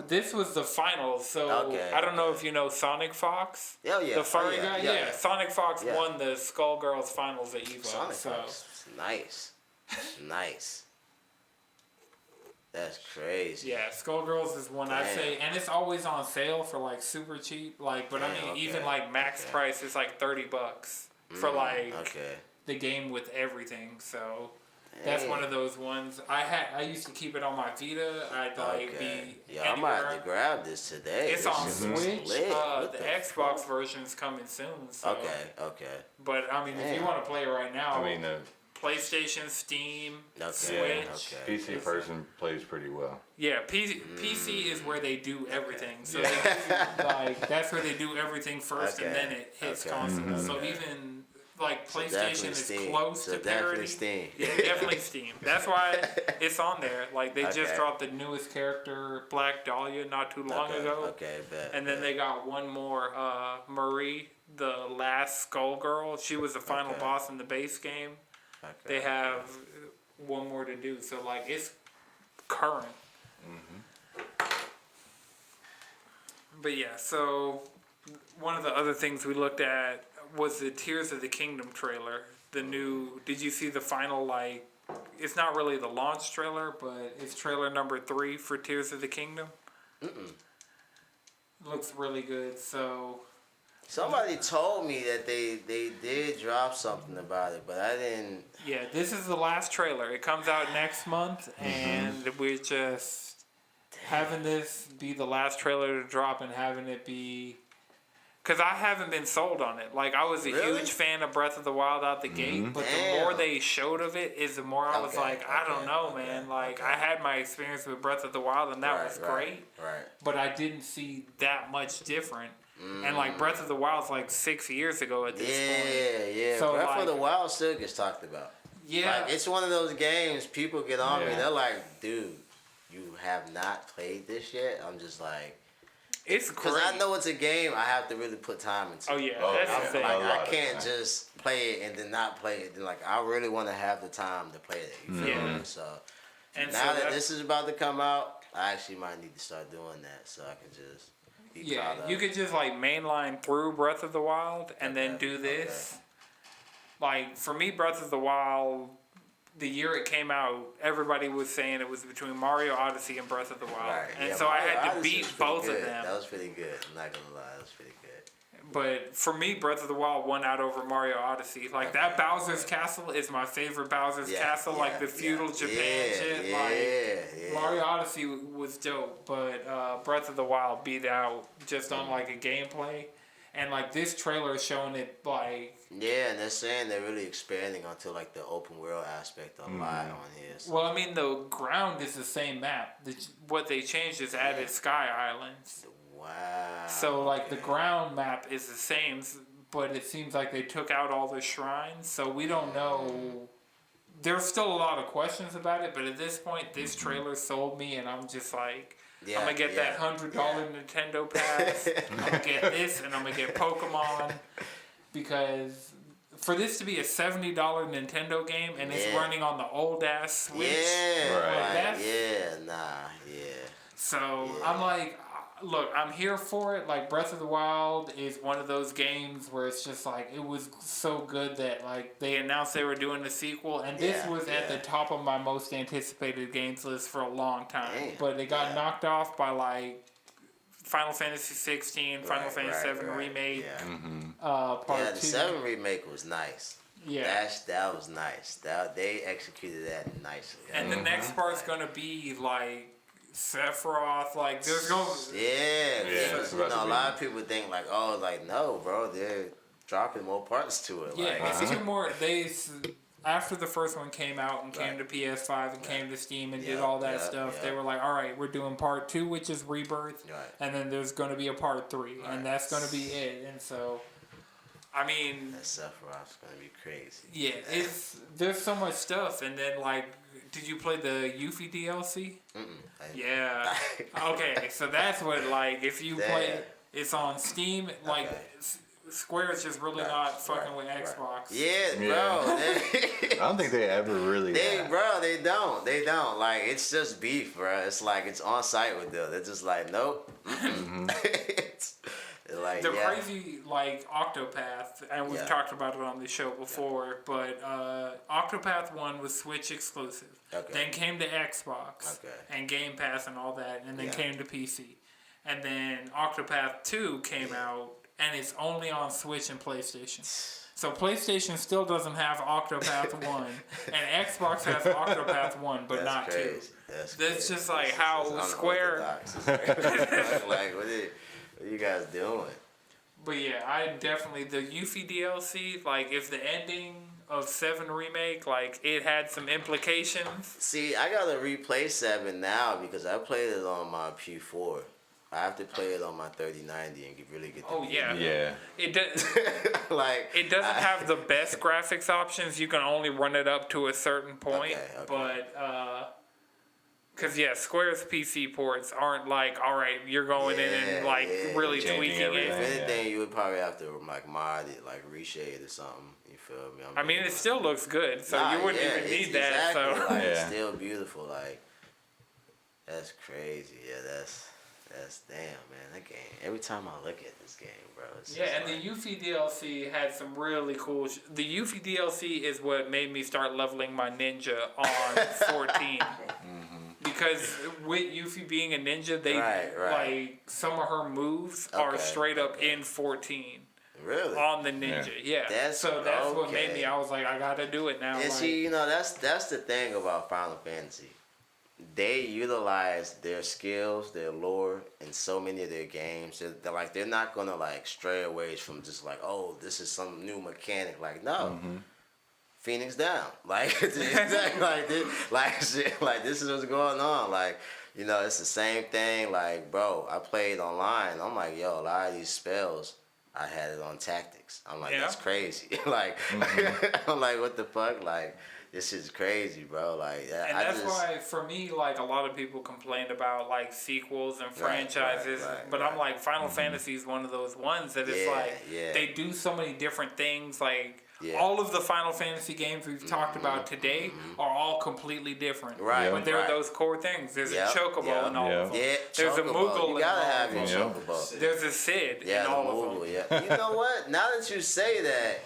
This was the finals. So I don't know if you know Sonic Fox. Oh yeah. The furry guy. Yeah. Sonic Fox won the Skullgirls finals at Evo. Sonic Fox. Nice. That's crazy. Yeah, Skullgirls is one I say, and it's always on sale for like super cheap. Like, but I mean, even like max price is like $30 for like the game with everything. So That's one of those ones. I used to keep it on my Vita. I'd like be Yeah, I might have to grab this today. It's This on shit Switch. looks lit. What The the Xbox fuck? version's coming soon. So. Okay. But I mean, if you Damn. want to play it right now, I mean, PlayStation, Steam, Switch. Okay. PC version plays pretty well. Yeah, PC is where they do everything. So they give you, like that's where they do everything first, and then it hits console. So even like PlayStation is Steam. close to parity. Steam. Yeah, definitely Steam. That's why it's on there. Like they just Okay. dropped the newest character, Black Dahlia, not too long ago. Okay, bet. And then they got one more, Marie, the last Skullgirl. She was the final boss in the base game. Okay. They have one more to do, so like it's current. But yeah, so one of the other things we looked at was the Tears of the Kingdom trailer. The new, did you see the final, like, it's not really the launch trailer, but it's trailer number 3 for Tears of the Kingdom? Looks really good, so... Somebody told me that they did drop something about it, but I didn't. Yeah, this is the last trailer. It comes out next month, and we're just having this be the last trailer to drop and having it be... Because I haven't been sold on it. Like, I was a huge fan of Breath of the Wild out the gate, but the more they showed of it is the more I was like, I don't know, man. Like, I had my experience with Breath of the Wild, and that was great. Right. But I didn't see that much different. And, like, Breath of the Wild's like 6 years ago at this point. Yeah. So, Breath like, of the Wild still gets talked about. Yeah. Like, it's one of those games people get on me. They're like, dude, you have not played this yet? I'm just like... It's great. Because I know it's a game I have to really put time into. Oh, yeah. That's the thing. Like, I can't just play it and then not play it. Then, like, I really want to have the time to play it. You feel me? So, And now so that this is about to come out, I actually might need to start doing that so I can just be caught up. You could just, like, mainline through Breath of the Wild and then do this. Like, for me, Breath of the Wild... The year it came out, everybody was saying it was between Mario Odyssey and Breath of the Wild. Right. And so I had to beat both of them. That was pretty good. I'm not going to lie. That was pretty good. But for me, Breath of the Wild won out over Mario Odyssey. Like, that Bowser's Castle is my favorite Bowser's Castle. Like, the feudal Japan shit. Mario Odyssey was dope. But Breath of the Wild beat out just on, like, a gameplay. And, like, this trailer is showing it, like... Yeah, and they're saying they're really expanding onto, like, the open world aspect a lot on here. So. Well, I mean, the ground is the same map. What they changed is added Sky Islands. Wow. So, like, the ground map is the same, but it seems like they took out all the shrines. So we don't know... There's still a lot of questions about it, but at this point, this trailer sold me, and I'm just like... I'm going to get that $100 Nintendo Pass. I'm going to get this, and I'm going to get Pokemon. Because for this to be a $70 Nintendo game, and it's running on the old-ass Switch. So I'm like, look, I'm here for it. Like, Breath of the Wild is one of those games where it's just like, it was so good that, like, they announced they were doing the sequel, and this was at the top of my most anticipated games list for a long time. But it got knocked off by, like, Final Fantasy 16, Final Fantasy 7 Remake, Part 2. The 7 Remake was nice. Yeah. That was nice. They executed that nicely. And the next part's going to be, like, Sephiroth, like, there's going to... Because, a lot of people think, like, oh, like, no, bro, they're dropping more parts to it. Yeah, like, it's even more... After the first one came out and came to PS5 and came to Steam and did all that stuff, they were like, all right, we're doing part 2, which is Rebirth, and then there's going to be a part 3, and that's going to be it. And so, I mean... That Sephiroth's going to be crazy. Yeah, there's so much stuff, and then, like, did you play the Yuffie DLC? Yeah. Okay, so that's what, like, if you play... It's on Steam, like... Square's just really not fucking with Xbox. Bro. I don't think they ever really. They don't. They don't. Like, it's just beef, bro. It's like it's on site with them. They're just like, nope. It's like, the crazy, like, Octopath, and we've talked about it on the show before, but Octopath 1 was Switch exclusive. Then came to Xbox and Game Pass and all that, and then came to PC. And then Octopath 2 came out. And it's only on Switch and PlayStation. So PlayStation still doesn't have Octopath 1, and Xbox has Octopath 1, but not crazy. 2. That's Just like how Square. like, what are you guys doing? But yeah, I definitely the Yuffie DLC. Like, if the ending of 7 remake, like, it had some implications. See, I gotta replay 7 now because I played it on my P4. I have to play it on my 3090 and really get the Yeah. It does. like It doesn't have the best graphics options. You can only run it up to a certain point. Okay. But because Square's PC ports aren't like, all right, you're going in and like really tweaking it. If anything, you would probably have to like mod it, like reshade it or something. You feel me? I mean, it still looks good, so you wouldn't even need that. Exactly, So like, it's still beautiful. Like, that's crazy. Yeah, that's damn, man. That game. Every time I look at this game, bro. It's and the Yuffie DLC had some really cool. The Yuffie DLC is what made me start leveling my ninja on 14. Because with Yuffie being a ninja, they like some of her moves are straight up in 14. Really? On the ninja, yeah. That's what made me. I was like, I gotta do it now. And like, see, that's the thing about Final Fantasy. They utilize their skills, their lore, in so many of their games. They're not gonna like stray away from just like, oh, this is some new mechanic. Like, no. Phoenix down, like it's exactly like this, like shit, like this is what's going on, like it's the same thing. Like, bro, I played online. I'm like, yo, a lot of these spells, I had it on tactics. I'm like, that's crazy. Like, I'm like, what the fuck, like. This is crazy, bro. Like, and that's why, for me, like, a lot of people complained about like sequels and franchises, but I'm like, Final Fantasy is one of those ones that it's like they do so many different things. Like, all of the Final Fantasy games we've talked about today are all completely different. Right. But there are those core things. There's a Chocobo in all of them. Yeah. There's a Moogle. You gotta have your Chocobo. There's a Cid in all of them. Yeah. You know what? Now that you say that,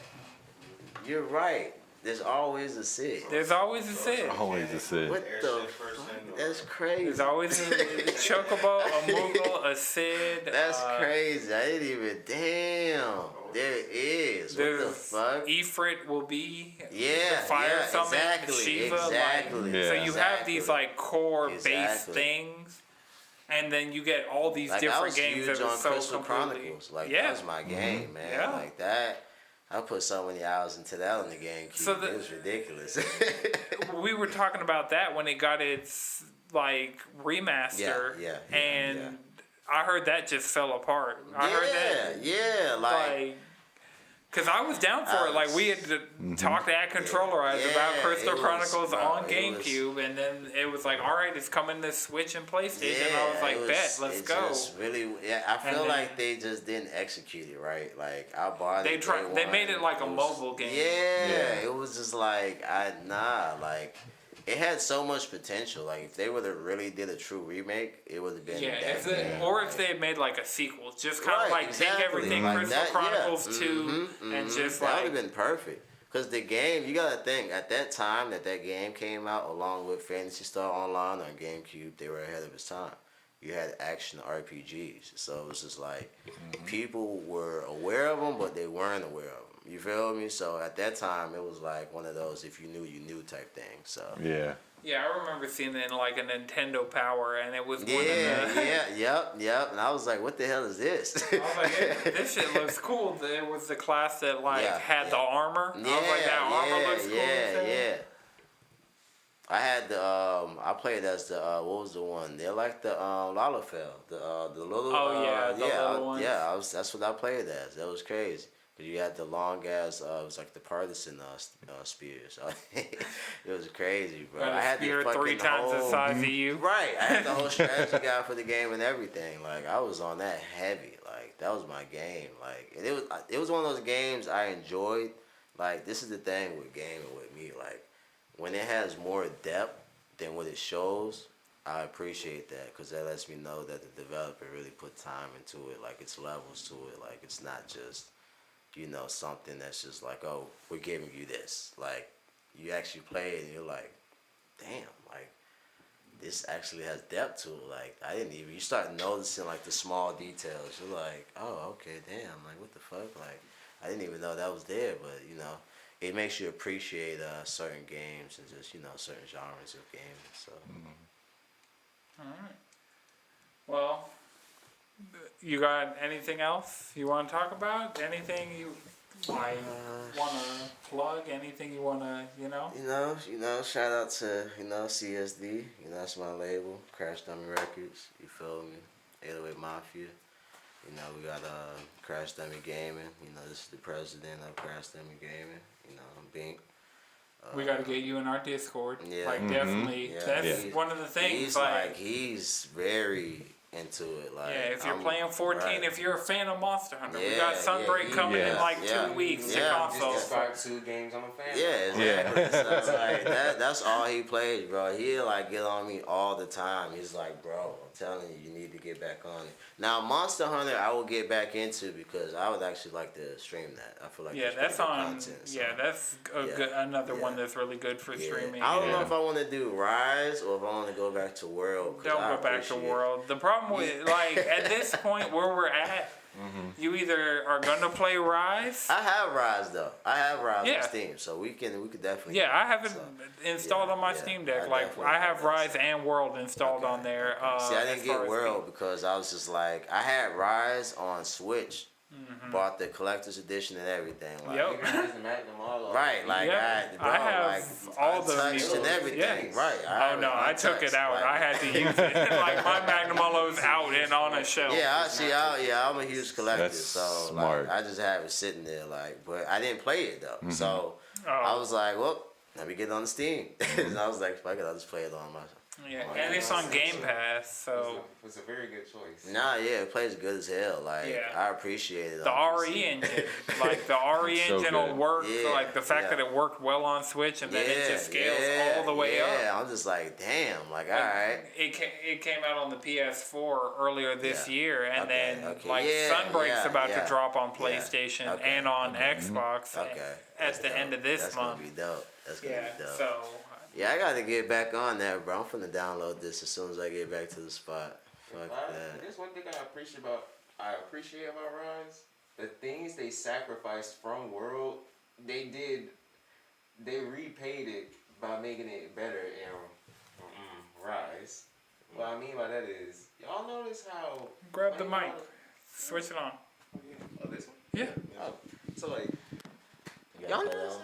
you're right. There's always a Cid. There's always a Cid. Always a Cid. What the? That's crazy. There's always a Chocobo, a Moogle, a Cid. That's crazy. I didn't even. Damn. There is. What the fuck? Ifrit will be. Yeah. The fire summon. Exactly. Shiva. Exactly. So you have these like core base things. And then you get all these different games that are so Crystal Chronicles. Like, that was my game, man. Yeah. Like that. I put so many hours into that on the GameCube. It was ridiculous. We were talking about that when it got its like remaster. And I heard that just fell apart. I heard that. Like because I was down for it. Like, we had talked at Controllerized about Crystal Chronicles on GameCube, and then it was like, all right, it's coming to Switch and PlayStation. I was like, bet, let's go. I feel like they just didn't execute it right. Like, I bought it. They made it like a mobile game. Yeah, it was just like, like. It had so much potential. Like, if they would have really did a true remake, it would have been if they had made like a sequel, just kind of like take everything like Crystal Chronicles 2 and just that would have been perfect. Because the game, you gotta think, at that time that game came out, along with Fantasy Star Online on GameCube, they were ahead of its time. You had action RPGs, so it was just like people were aware of them, but they weren't aware of them. You feel me? So at that time, it was like one of those if you knew, you knew type thing. So yeah, I remember seeing it in like a Nintendo Power, and it was one of the yep. And I was like, what the hell is this? I was like, hey, this shit looks cool. It was the class that like had the armor. I was like, that armor looks cool. Yeah. I had the I played as the what was the one? They're like the Lalafell, the little little ones. That's what I played as. That was crazy. But you had the long ass it was like the partisan spears. It was crazy, bro. I had the 3 times the size of you. Right. I had the whole strategy guide for the game and everything. Like, I was on that heavy. Like, that was my game. Like, and it was one of those games I enjoyed. Like, this is the thing with gaming with me. Like, when it has more depth than what it shows, I appreciate that, because that lets me know that the developer really put time into it. Like, it's levels to it. Like, it's not just, something that's just like, oh, we're giving you this. Like, you actually play it and you're like, damn, like, this actually has depth to it. Like, you start noticing like the small details. You're like, oh, okay, damn, like, what the fuck? Like, I didn't even know that was there. But you know, it makes you appreciate certain games and just certain genres of games. So. All right. Well, you got anything else you want to talk about? Anything you want to plug? Anything you want to, Shout out to CSD. That's my label, Crash Dummy Records. You feel me? 808 Mafia. We got Crash Dummy Gaming. This is the president of Crash Dummy Gaming. Bink. We got to get you in our Discord. Yeah. Like, definitely. Yeah. That's one of the things. He's very into it. Like, if you're playing 14, right. if you're a fan of Monster Hunter, we Yeah, got Sunbreak coming in like 2 weeks to console. Just describe 2 games I'm a fan Yeah, exactly. So, like, that's all he plays, bro. He'll like get on me all the time. He's like, bro, I'm telling you, you need to get back on it. Now, Monster Hunter, I will get back into because I would actually like to stream that. I feel like that's on. content, so. That's another one that's really good for streaming. I don't know if I want to do Rise or if I want to go back to World. Don't go back to World. The problem with at this point where we're at, you either are gonna play Rise. I have Rise though. I have Rise on Steam, so we could definitely. Yeah, I have it installed on my Steam Deck. I have Rise and World installed on there. See, I didn't get World because I was just like, I had Rise on Switch, bought the collector's edition and everything. Like, Yep. Right, like I have all the touched and everything. Yes. Right. I took it out. I had to use it. Like my Magnum Molo's out and on a shelf. I'm a huge collector, That's so smart. I just have it sitting there, but I didn't play it though. So I was like, well, let me get it on the Steam. And I was like, fuck it, I'll just play it on my. And it's on Game Pass, so it's a very good choice. It plays good as hell. I appreciate it. The RE engine, the RE so engine will good. work. The fact that it worked well on Switch and then it just scales all the way up. Yeah, I'm just like, damn, all right. It came out on the PS4 earlier this year, and then Sunbreak's about to drop on PlayStation and on Xbox at the end of this month. That's gonna be dope. That's gonna be dope. So. Yeah, I gotta get back on that, bro. I'm finna download this as soon as I get back to the spot. Fuck that. There's one thing I appreciate about Rise. The things they sacrificed from World, they repaid it by making it better in Rise. What I mean by that is, y'all notice how... Grab the mic. Switch it on. Oh, this one? Yeah. Oh, so Y'all notice how...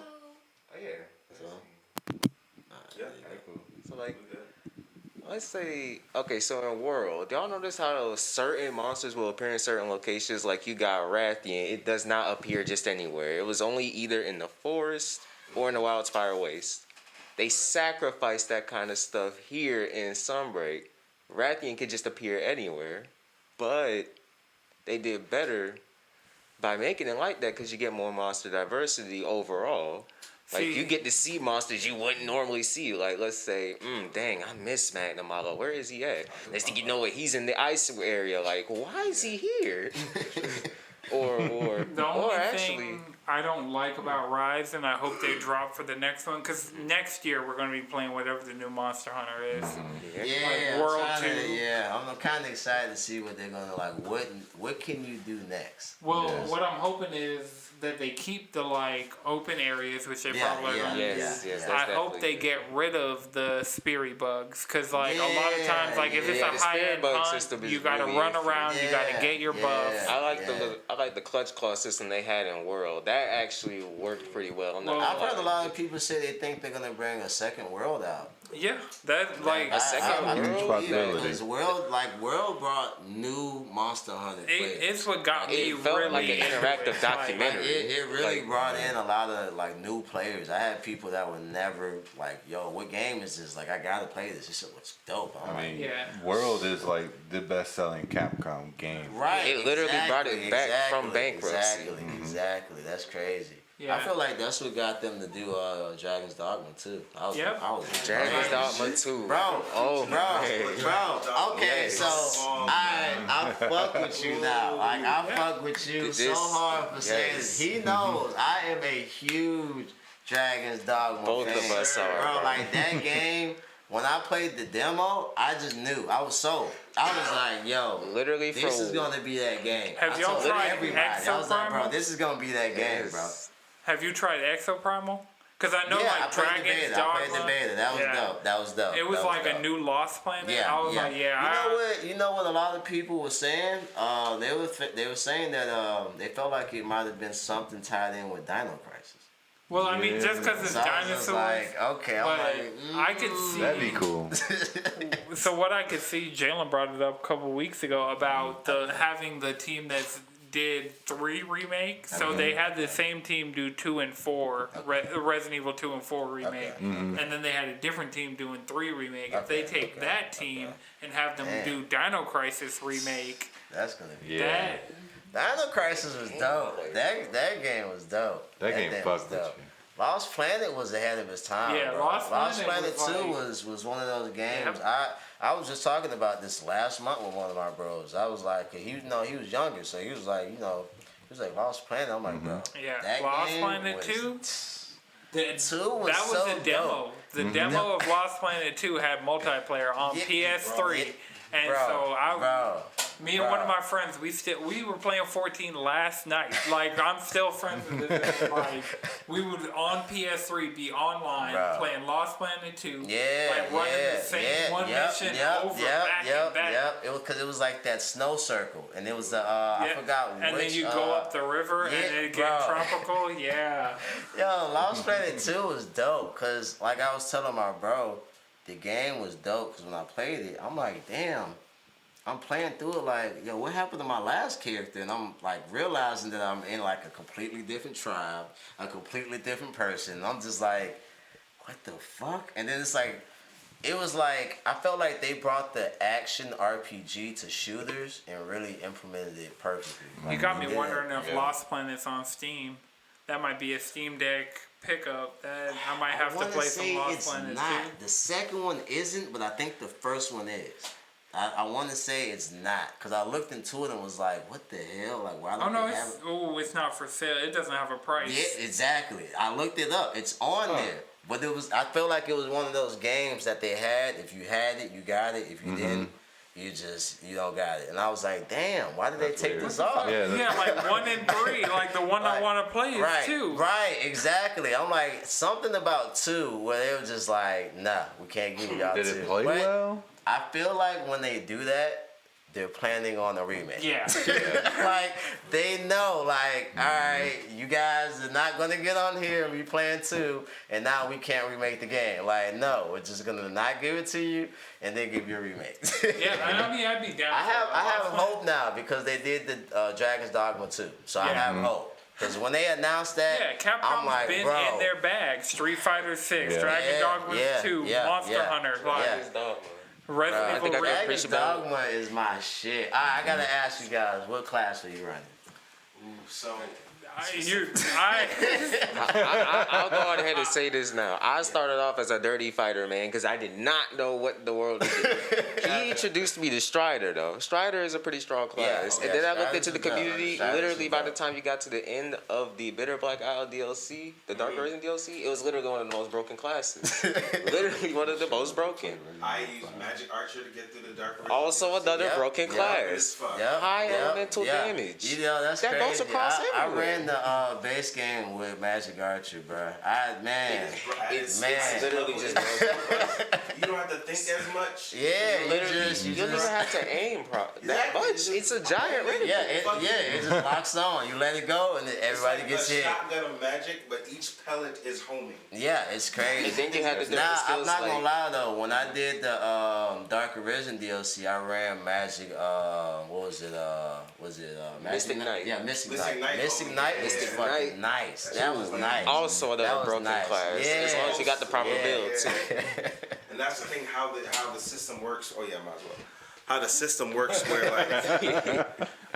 Oh, yeah. So? Yeah, cool. So let's say, so in World, y'all notice how certain monsters will appear in certain locations? Like you got Rathian, it does not appear just anywhere. It was only either in the forest or in the Wildspire Waste. They sacrificed that kind of stuff here in Sunbreak. Rathian could just appear anywhere, but they did better by making it like that because you get more monster diversity overall. You get to see monsters you wouldn't normally see. Like, let's say, dang, I miss Magnum Molo. Where is he at? Next thing you know, he's in the ice area. Like, why is he here? The only thing I don't like about Rise, and I hope they drop for the next one, because next year we're going to be playing whatever the new Monster Hunter is. World 2. I'm kind of excited to see what they're going to, what can you do next? Well, what I'm hoping is that they keep the open areas, which they probably are going to do. I hope they get rid of the Speary bugs, because a lot of times, if it's a high-end hunt, you got to run around, you got to get your buffs. I like the clutch claw system they had in World. That actually worked pretty well. I've heard a lot of people say they think they're gonna bring a second World out. Yeah, that a second huge possibility. World brought new Monster Hunter players. It's what got me It felt really like an interactive documentary. It really brought in a lot of new players. I had people that were never yo, what game is this? I gotta play this. This shit looks dope. World is the best-selling Capcom game. Right. It literally brought it back from bankruptcy. Exactly. That's crazy. Yeah. I feel like that's what got them to do Dragon's Dogma too. I was Dragon's Dogma 2. Bro. Okay, so I fuck with you now. I fuck with you so hard for saying this. He knows I am a huge Dragon's Dogma Both fan. of us are. Bro, that game when I played the demo, I just knew. I was sold. I was like, yo, Literally, this is gonna be that game. Have I y'all told tried everybody. I was like, bro, Exoprimal? this is gonna be that game, bro. Have you tried Exoprimal? Because I know Yeah, I like played the Dragon's beta. Dogma. I played the beta. That was dope. That was dope. It was That like dope. a new Lost Planet. Yeah, I was like, You know I, what? You know what? A lot of people were saying. They were saying that they felt like it might have been something tied in with Dino Crisis. well, I mean, just because it's So I was just dinosaurs. like, okay, I'm but like, I could see. That'd be cool. So what I could see, Jalen brought it up a couple weeks ago about having the team that did 3 remakes. So they had the same team do 2 and 4, Resident Evil 2 and 4 remake, and then they had a different team doing 3 remake. If they take that team and have them do Dino Crisis remake, that's gonna be. Yeah. Dino Crisis was dope. That game was dope. That game was fucked with dope. you. Lost Planet was ahead of its time. Yeah, bro. Lost Planet was 2 like- was one of those games. Yep. I was just talking about this last month with one of my bros. I was like, he was younger, so he was like, he was like Lost Planet. I'm like, bro, yeah, that Lost game Planet was, 2. 2 was That was so the demo. dope. The demo of Lost Planet 2 had multiplayer on Yeah, PS3, and Bro, so me and one of bro. my friends, we were playing 14 last night. Like I'm still friends with this. Like we would on PS3 be online Bro. playing Lost Planet 2. Yeah, like running the same one mission over back and back. It was because it was like that snow circle, and it was the I Yeah. forgot And which. then you go up the river yeah, and it bro. get tropical. Yeah. Yo, Lost Planet 2 was dope, cause like I was telling my bro, the game was dope. Cause when I played it, I'm like, damn. I'm playing through it like, yo, what happened to my last character? And I'm like realizing that I'm in like a completely different tribe, a completely different person. And I'm just like, what the fuck? And then it's like, it was like, I felt like they brought the action RPG to shooters and really implemented it perfectly. You got me Yeah, wondering if yeah. Lost Planet's on Steam. That might be a Steam Deck pickup. That I might have to wanna play some say Lost it's Planet not. too. The second one isn't, but I think the first one is. I want to say it's not, because I looked into it and was like, what the hell? Like, why Oh don't no, they have it? it's not for sale. It doesn't have a price. Yeah, exactly. I looked it up. It's on there. But I felt like it was one of those games that they had. If you had it, you got it. If you didn't, you don't got it. And I was like, damn, why did they take weird. this off? Yeah, Yeah, like 1 and 3. Like the one I want to play is Right, 2. right, exactly. I'm like, something about 2 where they were just like, nah, we can't give y'all 2. Did it play But well? I feel like when they do that, they're planning on a remake. Yeah. Like, they know, like, all right, you guys are not going to get on here and be playing 2, and now we can't remake the game. Like, no, we're just going to not give it to you, and then give you a remake. Yeah, I mean, I'd be down. I have for it. hope now, because they did the Dragon's Dogma 2, so I have hope. Because when they announced that, Yeah, Capcom's I'm like, been bro. in their bag. Street Fighter 6, Yeah. Dragon Yeah, Dogma yeah, 2, yeah, Monster yeah, Hunter, like yeah. It's Dogma. Resident I Evil. think I got Remake. Dragon's appreciate Dogma is my shit. I gotta ask you guys, what class are you running? So I'll go on ahead and say this now. I started off as a dirty fighter, man, because I did not know what the world was doing. He introduced me to Strider, though. Strider is a pretty strong class. Yeah, And then I looked Strider's into the a dope. community. Strider's Literally, a by the dope. time you got to the end of the Bitter Black Isle DLC, the Dark Arisen DLC, it was literally one of the most broken classes. Literally one of the most broken. I use Magic Archer to get through the Dark Arisen. Also another Yep, broken yep. class. High elemental damage. You know, that's That crazy. goes across I everywhere. ran the base game with Magic Archer, bro. It's Man. literally just You don't have to think as much. Yeah, literally. you You don't even just have to aim that Exactly. much. It's a giant reticle. it just locks on. You let it go, and then everybody gets It's like hit. a shotgun of magic, but each pellet is homing. Yeah, it's crazy. And then you had the different Nah, skills. I'm not like, gonna lie though. When I did the Dark Arisen DLC, I ran Magic. What was it? Magic Mystic Knight. Yeah, Mystic Mystic Knight. Knight, Mystic oh, Knight yeah. was Mystic fucking Knight. nice. That was nice. Also That another was broken nice. class. Yeah. As long as you got the proper Yeah. build too. And that's the thing, how the system works. Oh yeah, might as well. How the system works, where like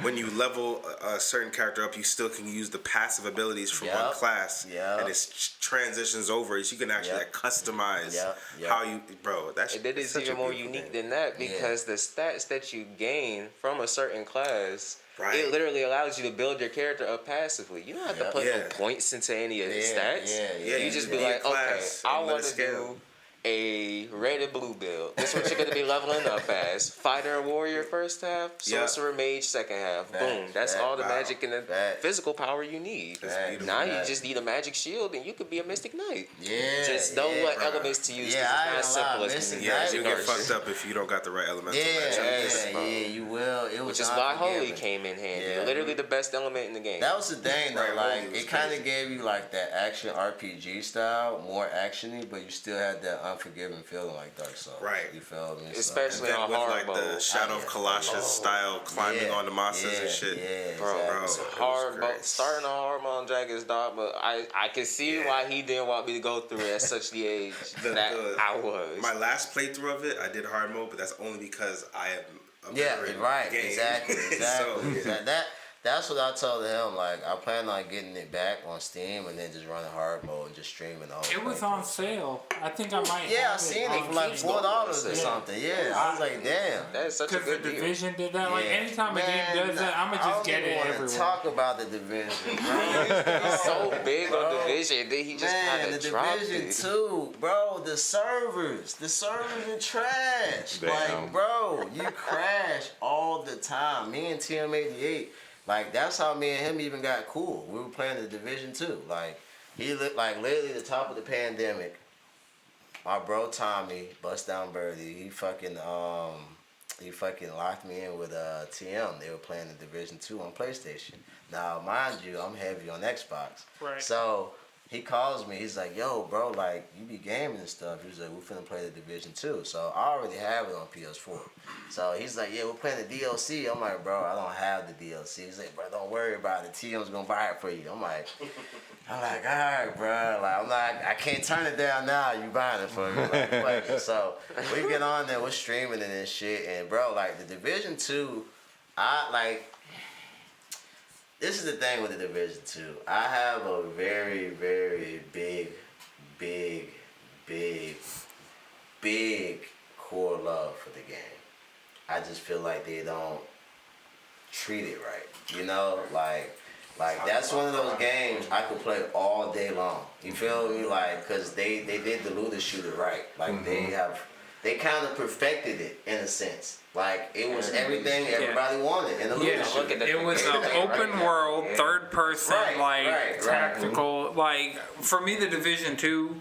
when you level a certain character up, you still can use the passive abilities from one Yep. class, Yep. and it transitions over. So you can actually Yep. like, customize Yep. how you, bro. That's And then it's such a even more beautiful unique thing. than that because the stats that you gain from a certain class, Right. it literally allows you to build your character up passively. You don't have to Yep. put no Yeah. points into any of the Yeah, stats. yeah, Yeah, you just you be need like, a okay, class I and let want it to scale. do a red and blue build. This is what you're going to be leveling up as. Fighter and warrior first half, sorcerer mage second half. Boom. That's all the magic and the physical power you need. Now you just need a magic shield and you could be a mystic knight. Yeah. Just know what elements to use. Yeah, it's not as simple as Yeah, you get fucked up if you don't got the right elemental matchup. Yeah, you will. It was which is why Holy came in handy. Yeah. Literally the best element in the game. That was the thing, though. Right, Like, Holy was it kind crazy. of gave you like that action RPG style, more actiony, but you still had that unforgiving feeling like Dark Souls. Right. You feel me? Especially Then on with hard like mode. the Shadow of Colossus style climbing on the monsters and shit. Yeah, Bro, exactly. hard great. mode, starting on hard mode on Dragon's Dogma, I can see why he didn't want me to go through it at such the age that I was. My last playthrough of it, I did hard mode, but that's only because I am a Yeah, veteran right. game. Exactly. So, That's what I told him. Like, I plan on getting it back on Steam and then just running hard mode and just streaming the whole It was playthrough. on sale. I think I might. Yeah, I have seen it on for like keeps $4 going. or something. Yeah, I was like, damn. That is such a Because the good deal. Division did that. Like, Yeah. anytime a game does that, I'ma just get it I don't everywhere. even want to talk about the Division, bro. He's so big on Division, then he just Man, kind the of dropped Division it. 2, bro, the servers are trash. Damn. Like, bro, you crash all the time. Me and TM88, like, that's how me and him even got cool. We were playing the Division 2. Like, he looked like literally the top of the pandemic. My bro Tommy, Bust Down Birdie, he fucking locked me in with TM. They were playing the Division 2 on PlayStation. Now, mind you, I'm heavy on Xbox. Right. So he calls me. He's like, "Yo, bro, like you be gaming and stuff." He was like, "We're finna play the Division 2." So I already have it on PS4. So he's like, "Yeah, we're playing the DLC." I'm like, "Bro, I don't have the DLC." He's like, "Bro, don't worry about it. TM's gonna buy it for you." I'm like, "All right, bro. Like, I can't turn it down now. You buying it for me?" Like, fuck it. So we get on there, we're streaming and this shit, and bro, like the Division 2, I like. This is the thing with the Division 2. I have a very, very big core love for the game. I just feel like they don't treat it right. You know, like that's one of those games I could play all day long. You feel me? Like, cause they did the looter shooter right. Like they kind of perfected it in a sense. Like, it was everything everybody wanted in the looter shooter. It was an open world, third person, Right. tactical. Like, for me, the Division 2,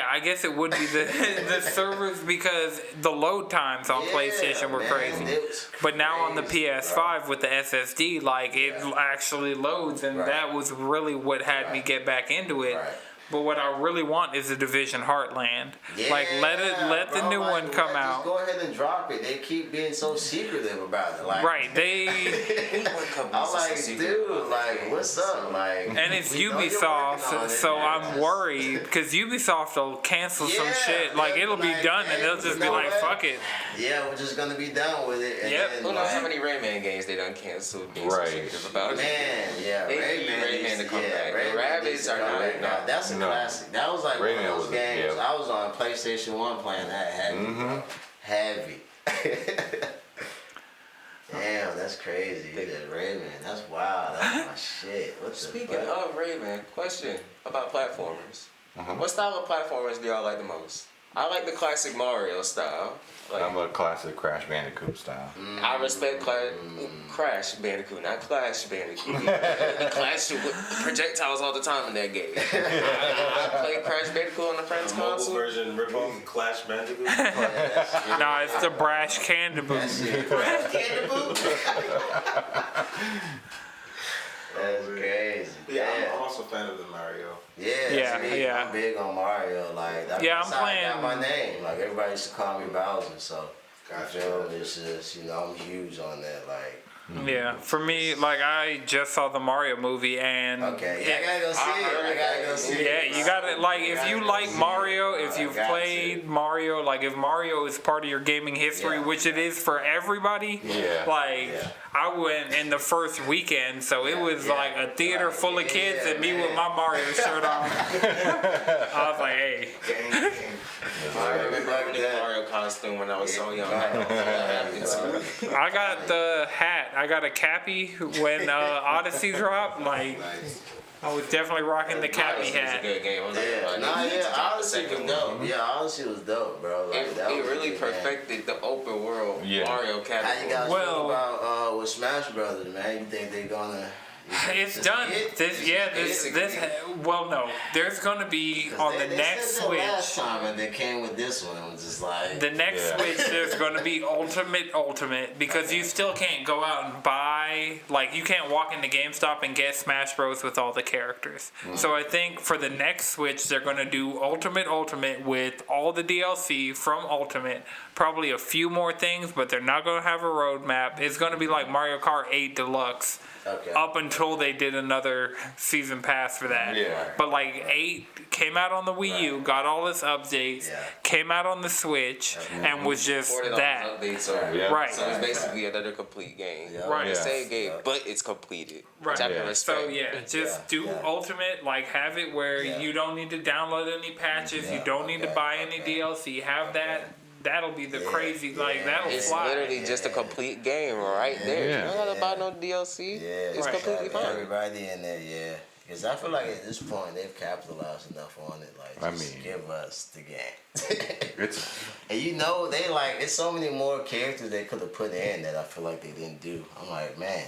I guess it would be the servers because the load times on PlayStation were crazy. But now on the PS5 with the SSD, like, it actually loads, and that was really what had me get back into it. Right. But what I really want is the Division Heartland. Like, let the new one come out. Just go ahead and drop it. They keep being so secretive about it. Like, Right, I'm like, dude, like, what's up? Like, and it's we know you're working on Ubisoft, it, so man. I'm worried because Ubisoft will cancel some shit. Like, it'll be like, done, and they'll hey, just you be know like, what? "Fuck it." Yeah, we're just gonna be done with it. And Yep. then, Who knows how like, many Rayman games they done canceled being Right. secretive about it. Man, yeah, They need Rayman to come back. The Rabbids are not- No, that's a classic. That was like Rayman one of was those a- games. yeah. I was on PlayStation 1 playing that heavy. Bro. Heavy. Damn, that's crazy. You did Rayman. That's wild. That's my shit. What the Speaking fuck? of Rayman, question about platformers. What style of platformers do y'all like the most? I like the classic Mario style. Like, I'm a classic Crash Bandicoot style. I respect Crash Bandicoot, not Clash Bandicoot. He clashed with projectiles all the time in that game. I played Crash Bandicoot on the friend's mobile console. version ripoff Clash Bandicoot. Nah, it's the Brash Candaboo. That's crazy. Yeah, I'm also a fan of the Mario. Yeah, me. yeah. I'm big on Mario. Like, that's Yeah, I'm how I got playing- my name. Like, everybody used to call me Bowser, so. Gotcha. You feel me? It's just, you know, I'm huge on that. Like, Yeah, for me, like, I just saw the Mario movie, and okay, yeah, I gotta go see it. I gotta go see it. yeah, you gotta, like, if you like Mario, if you've got played Mario, like, if Mario is part of your gaming history, which it is for everybody, like, I went in the first weekend, so it was like a theater full of kids and me with my Mario shirt on. I was like, hey. I remember having a Mario costume when I was so young. I got the hat. I got a cappy when Odyssey dropped. Like, I was definitely rocking the Cappy Odyssey was a hat. good game. I'm not Yeah, gonna nah, lie. yeah, Odyssey was Second dope. one. Yeah, Odyssey was dope, bro. Like, that It was a really good game. perfected the open world Yeah. Mario How you category. guys Well- feel about with Smash Brothers, man? You think they're gonna? It's This done. it? This. Well, no. There's gonna be 'Cause on they the next said that last Switch. time, and they came with this one. It was just like The next Yeah. Switch, there's going to be Ultimate, because you still can't go out and buy, like, you can't walk into GameStop and get Smash Bros. With all the characters. So I think for the next Switch, they're going to do Ultimate with all the DLC from Ultimate, probably a few more things, but they're not going to have a roadmap. It's going to be like Mario Kart 8 Deluxe. okay. Up until they did another season pass for that. Yeah. But like 8 came out on the Wii U, got all its updates, Yeah. came out on the Switch, and was just Ported all that. those updates, so, Yeah. Right. so it's basically another complete game. Yeah. Right. It's Yeah. the same game, but it's completed. Right. Which I can Yeah. respect. So yeah, just Yeah, do yeah. Ultimate, like have it where Yeah. you don't need to download any patches, you Yeah, don't need to okay, buy any okay. DLC. Have that. That'll be the Yeah, crazy, like yeah. that'll It's fly. literally just a complete game right there. Yeah. You don't gotta buy no DLC. Yeah, It's Right. completely fine. Everybody in there, yeah. Because I feel like at this point they've capitalized enough on it. Like, I just mean- give us the game. It's And you know, they like, it's so many more characters they could have put in that I feel like they didn't do. I'm like, man.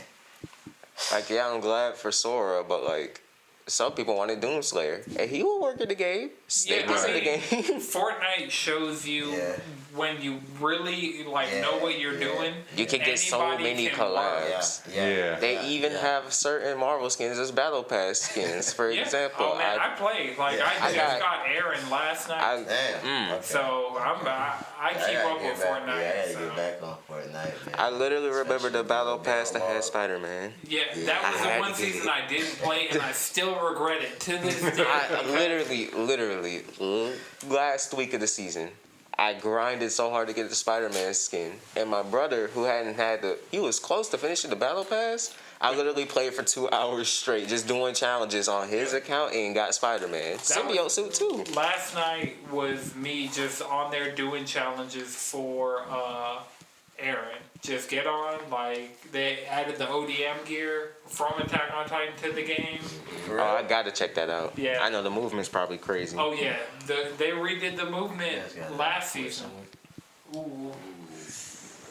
Like, yeah, I'm glad for Sora, but like, some people wanted Doomslayer, and he will work in the game. Stay Yeah, this I in the mean, game. Fortnite shows you Yeah. when you really like Yeah, know what you're yeah. doing. You can get so anybody many can work. collabs. Yeah. They even have certain Marvel skins as Battle Pass skins. For Yeah. example, Oh man, I played. Like Yeah. I I just got- got Aaron last night. Damn. Okay. So I keep gotta up get with back- Fortnite. Yeah, I gotta so. get back on Fortnite, man. I literally remember the Especially Battle the Pass that Marvel. had Spider-Man. Yeah, Yeah. that was I the had one to get season it. I didn't play, and I still regret it to this day. I literally, last week of the season, I grinded so hard to get the Spider-Man skin, and my brother, who he was close to finishing the Battle Pass. I literally played for 2 hours straight, just doing challenges on his account, and got Spider-Man symbiote suit too. Last night was me just on there doing challenges for Aaron. Just get on, like, they added the ODM gear from Attack on Titan to the game. Oh, I gotta check that out. Yeah. I know the movement's probably crazy. Oh yeah, they redid the movement Yeah, it's got last that. season. Ooh.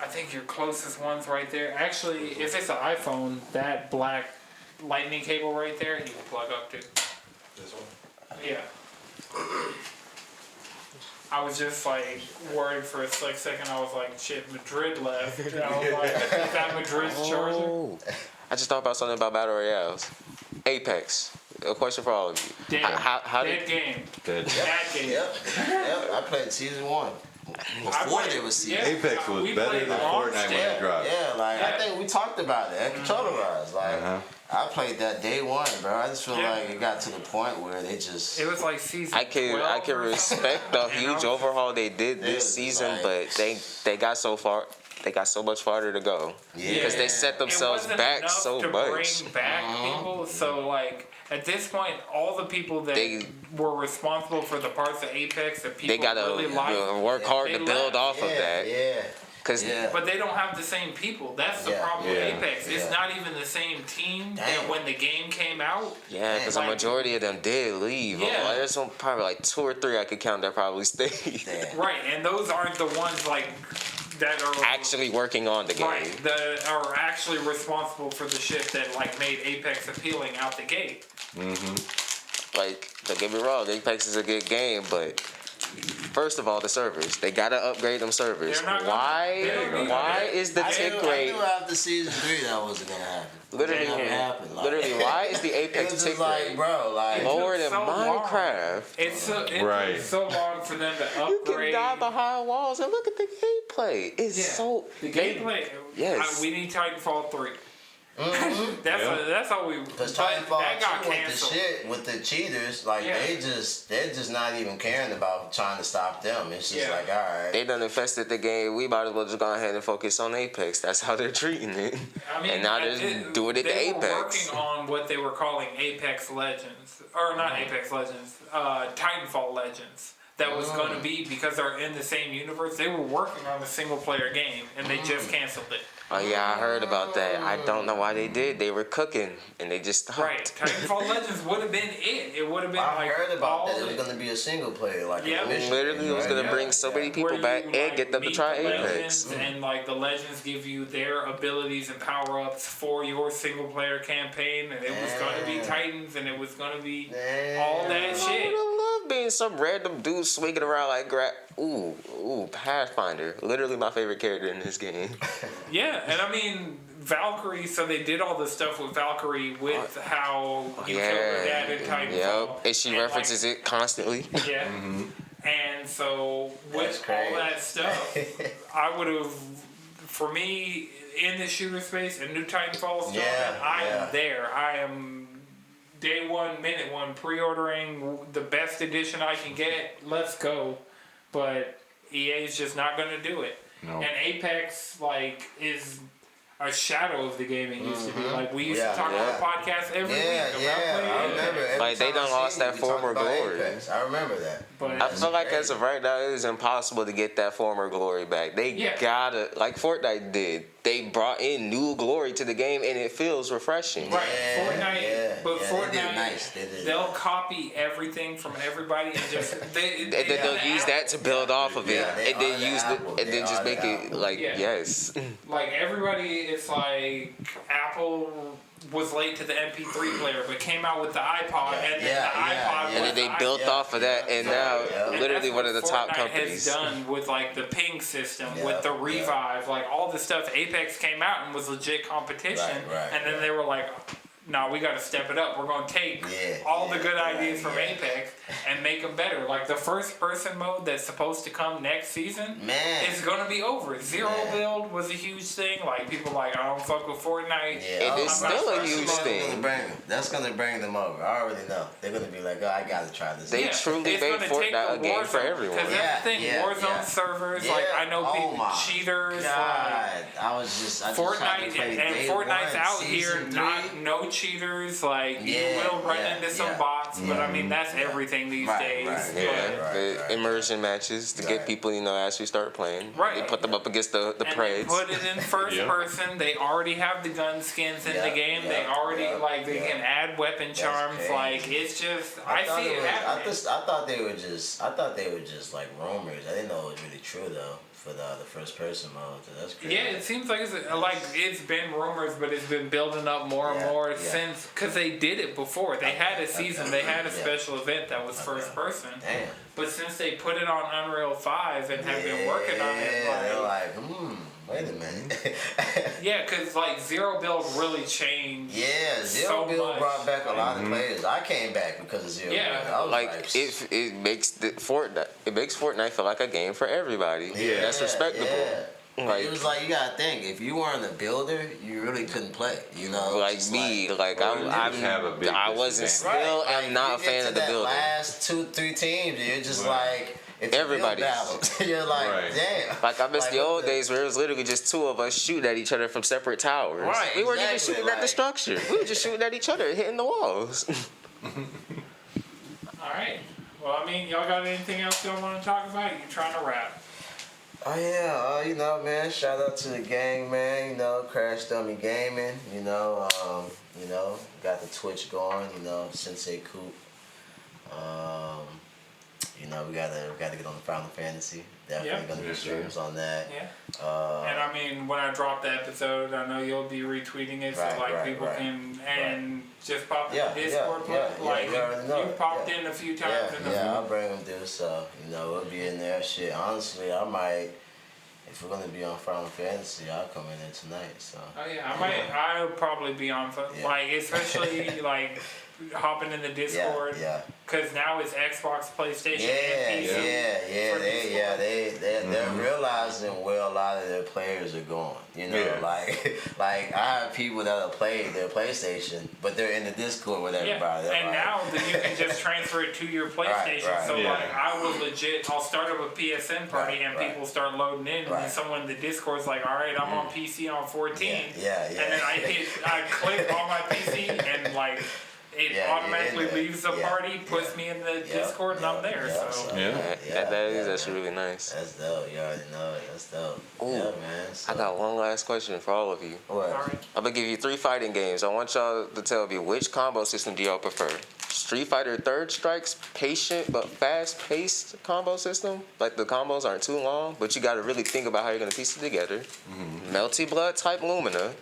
I think your closest one's right there. Actually, if it's an iPhone, that black lightning cable right there, you can plug up to. This one. Yeah. I was just like worried for a second. I was like, shit, Madrid left. And I was like, is that Madrid's charger? Oh. I just thought about something about Battle Royales. Apex. A question for all of you. Dead, How dead did game. Dead. Bad game. Yep. I played season 1. Before played- there was season. yeah. Apex was We better played than launch Fortnite when day. it dropped. Yeah, like I Yeah. think we talked about it. Controller wise, like Uh-huh. I played that day one, bro. I just feel Yeah. like it got to the point where they just. It was like season I can 12 or respect the something, you huge know? overhaul they did It this was season, like- but they got so far. They got so much farther to go because they set It themselves wasn't back enough so to much. bring back people. So like at this point, all the people that They- were responsible for the parts of Apex that people They gotta really like, work hard they to build left. off of Yeah, that. yeah. Cause Yeah. but they don't have the same people. That's the Yeah. problem with Yeah. Apex. It's Yeah. not even the same team that Damn. when the game came out. yeah, because Like- a majority of them did leave. Yeah. Like, there's some, probably like 2 or 3 I could count that probably stayed. Damn. Right, and those aren't the ones like that are Actually working on the game. right that are actually responsible for the shit that like made Apex appealing out the gate. Like, don't get me wrong, Apex is a good game, but first of all, the servers. They gotta upgrade them servers. They're not gonna- they don't need Why to. is the tick rate I knew after season 3 that wasn't gonna happen. literally It never happened. Like, literally why is the it Apex was tick just like, rate bro, like. lower than so long. Minecraft? It Right. took so long for them to You can upgrade. die behind walls and look at the gameplay. It's Yeah. so The they- gameplay. Yes. We need Titanfall 3. Mhm. That's all we. Because but Titanfall that got 2 with the canceled. shit with the cheaters, like Yeah. they're just not even caring about trying to stop them. It's just Yeah. like, all right. They done infested the game. We might as well just go ahead and focus on Apex. That's how they're treating it. I mean, and now I they're did- doing it to They were Apex. working on what they were calling Apex Legends, or not Apex Legends, Titanfall Legends. that was going to be, because they're in the same universe, they were working on a single player game and they just canceled it. Oh yeah, I heard about that. I don't know why they did. They were cooking and they just stopped. Right. Titanfall Legends would have been it. It would have been I like heard about all that. It was going to be a single player, like Yeah. a mission. Literally, it was gonna Yeah. bring so many people where back you, and like, get them to meet try the Apex. legends, and like the legends give you their abilities and power ups for your single player campaign, and it was going to be Titans, and it was going to be all that I shit. would have loved being some random dude swinging around like Pathfinder. Literally my favorite character in this game. Yeah, and I mean Valkyrie. So they did all the stuff with Valkyrie with how you killed her dad in Titanfall. Yep, and she references it constantly. Yeah. And so with all that stuff, I would have, for me, in the shooter space and new Titanfall stuff, Yeah, I am there. I am day one, minute one, pre-ordering the best edition I can get. Let's go. But EA's just not going to do it. No. And Apex, like, is a shadow of the game it used to be. Like, we used to talk on the podcast every week about playing I Apex. remember. Every Like, they time done I lost see that you, we talk former about glory. Apex. I remember that. But I feel like as of right now, it is impossible to get that former glory back. They gotta, like Fortnite did. They brought in new glory to the game, and it feels refreshing. Right, Yeah, Fortnite, but they Fortnite, did nice. They did they'll nice. copy everything from everybody and just And then they'll use that to build off of it, Yeah, they and then are the use Apple. and They then just are make the it Apple. like Yeah. yes. like everybody. It's like Apple was late to the MP3 player, but came out with the iPod, and then the iPod, And then they built off of that, and now And literally that's one of the what top Fortnite companies. has done with like the ping system, Yeah, with the yeah. revive, like all the stuff. Apex came out and was legit competition, Right, and then they were like, "No, we got to step it up. We're going to take all the good ideas from Apex and make them better." Like the first person mode that's supposed to come next season is going to be over. Zero build was a huge thing. Like people like, I don't fuck with Fortnite. Yeah, It is I'm not still a fucking huge with thing. That's gonna bring them over. I already know. They're gonna be like, oh, I gotta try this. They truly it's made gonna take Fortnite a the game for Warzone, everyone. Because that's the thing, Warzone servers, like I know people, cheaters, like I just tried to Fortnite, play and day Fortnite's one, out here, season 3. no cheaters. Like you will run into some bots, but I mean that's everything these days. The immersion matches to get people, actually start playing. Right. They put them up against the And Preds. they put it in first person. They already have the gun skins in the game. They already they can add weapon charms. crazy. Like it's just I thought see it happening. I thought they were just like rumors. I didn't know it was really true though for the first person mode. So that's crazy. Yeah, it seems like it's been rumors, but it's been building up more and more since, because they did it before. They had a season, they had a special event that was first person. Damn. But since they put it on Unreal 5 and have been working on it, they're like, wait a minute. yeah, because like Zero Build really changed. Yeah, Zero so Build much. brought back a lot of players. I came back because of Zero Yeah. Build. I was Like it makes Fortnite feel like a game for everybody. Yeah, That's respectable. yeah. Like it was like, you gotta think, if you weren't a builder, you really couldn't play. like Just me, have a big I wasn't disadvantage. still Like, am not you a get fan to of the that builder. last 2-3 teams, you're just like, it's Everybody's. a build battle. You're like, damn. Like I miss the what old days where it was literally just two of us shooting at each other from separate towers. Right, We weren't even exactly, shooting at the like- structure. We were just shooting at each other, hitting the walls. All right. Well, I mean, y'all got anything else y'all want to talk about? You trying to wrap? Oh yeah, man, shout out to the gang, man, Crash Dummy Gaming, got the Twitch going, Sensei Coop. We gotta get on the Final Fantasy. Definitely gonna be streams on that. Yeah. And I mean, when I drop the episode, I know you'll be retweeting it, so people can just pop in the Discord. you already know. You've popped in a few times. I'll bring them through. So we'll be in there. Shit, honestly, I might. If we're gonna be on Final Fantasy, I'll come in there tonight. So. Oh yeah, I'll probably be on like especially like hopping in the Discord. Cause now it's Xbox, PlayStation, and PC. They're realizing where a lot of their players are going. Like I have people that are playing their PlayStation, but they're in the Discord with everybody. And now that you can just transfer it to your PlayStation. Like I will legit, I'll start up a PSN party and people start loading in, and then someone in the Discord's like, all right, I'm on PC on 14. And then I click on my PC and like. it automatically leaves the party, puts me in the Discord, and I'm there. So That's really nice. That's dope. You already know it. That's dope. Ooh, yeah, man. So, I got one last question for all of you. what? all right. I'm gonna give you 3 fighting games. I want y'all to tell me which combo system do y'all prefer. Street Fighter Third Strike's patient but fast-paced combo system. Like the combos aren't too long, but you got to really think about how you're gonna piece it together. Melty Blood type Lumina,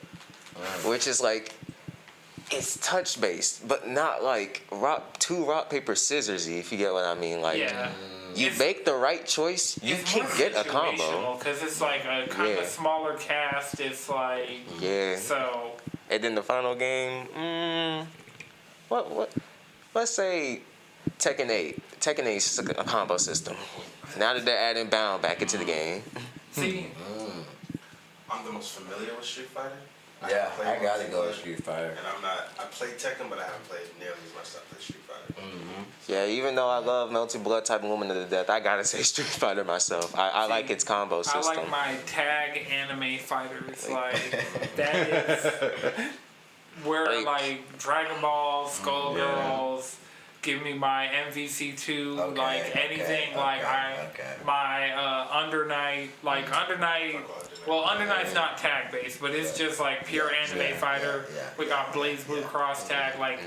which is like it's touch-based, but not like rock paper scissorsy. If you get what I mean, like you make the right choice, you can get a combo. Because it's like a kind of smaller cast. It's like so. And then the final game, what? Let's say Tekken 8. Tekken 8 is a combo system. Now that they're adding Bound back into the game. See, I'm the most familiar with Street Fighter. Yeah, I gotta go with Street Fighter. And I played Tekken, but I haven't played nearly as much as I played Street Fighter. Yeah, even though I love Melty Blood type Lumina to death, I gotta say Street Fighter myself. I like its combo system. I like my tag anime fighters. Like that is where like Dragon Ball, Skullgirls. Give me my MVC2, like anything, my Under Night, Under Night. Well, Under Night's not tag based, but it's just like pure anime fighter. We got Blaze Blue Cross Tag, like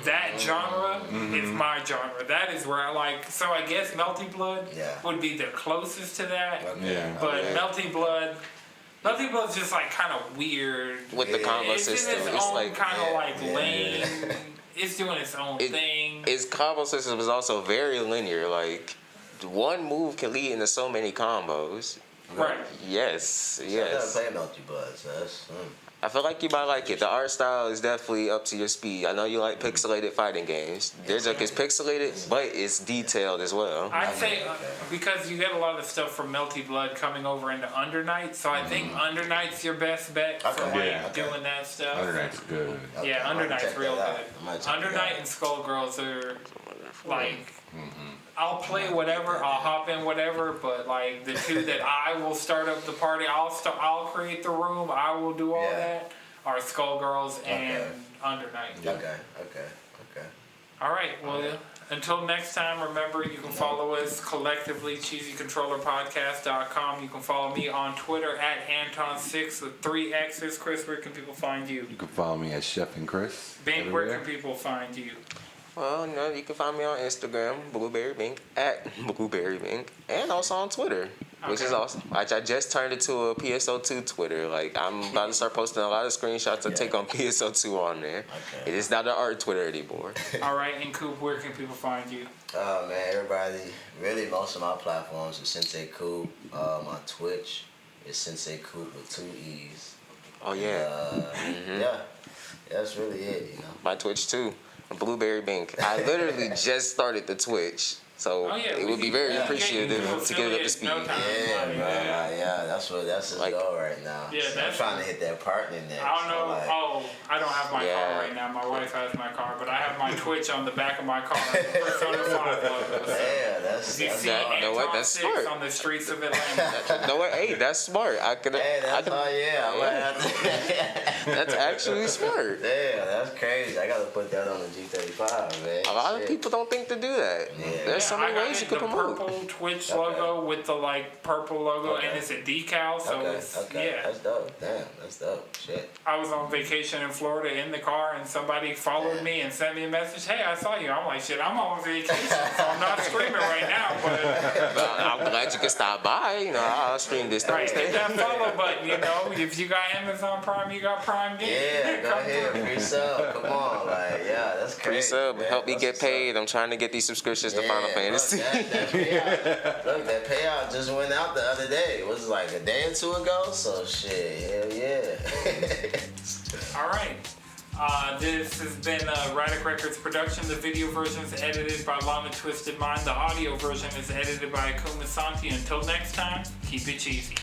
that genre is my genre. That is where I like. So I guess Melty Blood would be the closest to that. But Melty Blood's just like kind of weird with the combo it's system. In its own kind of like lane. It's doing its own thing. Its combo system is also very linear. Like, one move can lead into so many combos. Right. Yes. I never played Melty Blood, so that's... I feel like you might like it. The art style is definitely up to your speed. I know you like pixelated fighting games. There's like it's pixelated, but it's detailed as well. I'd say because you get a lot of stuff from Melty Blood coming over into Under Night, so I think Under Night's your best bet for doing that stuff. Under Night's good. Yeah, Under Night's real good. Under Night and Skullgirls are like. I'll play whatever, I'll hop in whatever, but like the two that I will start up the party, I'll create the room, I will do all that, are Skullgirls and Under Night. Okay. All right, well, until next time, remember you can follow us collectively, cheesycontrollerpodcast.com. You can follow me on Twitter at Anton6 with 3 X's. Chris, where can people find you? You can follow me at Chef and Chris. Bink, where can people find you? Well, you can find me on Instagram, Blueberry Bink, at Blueberry Bink, and also on Twitter, which is awesome. I just turned it to a PSO2 Twitter. Like, I'm about to start posting a lot of screenshots I take on PSO2 on there. It is not an art Twitter anymore. All right, and Coop, where can people find you? Oh, man, everybody, really most of my platforms are Sensei Coop. On Twitch, it's Sensei Coop with 2 E's. Oh, yeah. Yeah, that's really it, My Twitch, too. Blueberry Bink. I literally just started the Twitch, so it would be very appreciative to get it up to speed. That's his goal right now. Yeah, so I'm trying to hit that partner next. I don't know. I don't have my car right now. My wife has my car, but I have my Twitch on the back of my car. Persona 5 logo. So that's smart. On the streets of Atlanta. Hey, that's smart. That's actually smart. Yeah, that's crazy. I gotta put that on the G35, man. A lot of people don't think to do that. There's so many ways you can promote. The purple Twitch logo with the purple logo, and it's a decal. So that's dope. Damn, that's dope. Shit. I was on vacation in Florida in the car, and somebody followed me and sent me a message. Hey, I saw you. I'm like, shit, I'm on vacation, so I'm not streaming right now. But I'm glad you could stop by. I'll stream this Thursday. Hit that follow button. If you got Amazon Prime, you got Prime Game. Yeah, go ahead, free sub. Come on, that's crazy. Free sub, help me get paid. I'm trying to get these subscriptions to Final Fantasy. That payout just went out the other day. It was like a day or 2 ago. So shit, hell yeah. All right. This has been a RadicRecords production. The video version is edited by Lana Twisted Mind. The audio version is edited by Akumasanti. Until next time, keep it cheesy.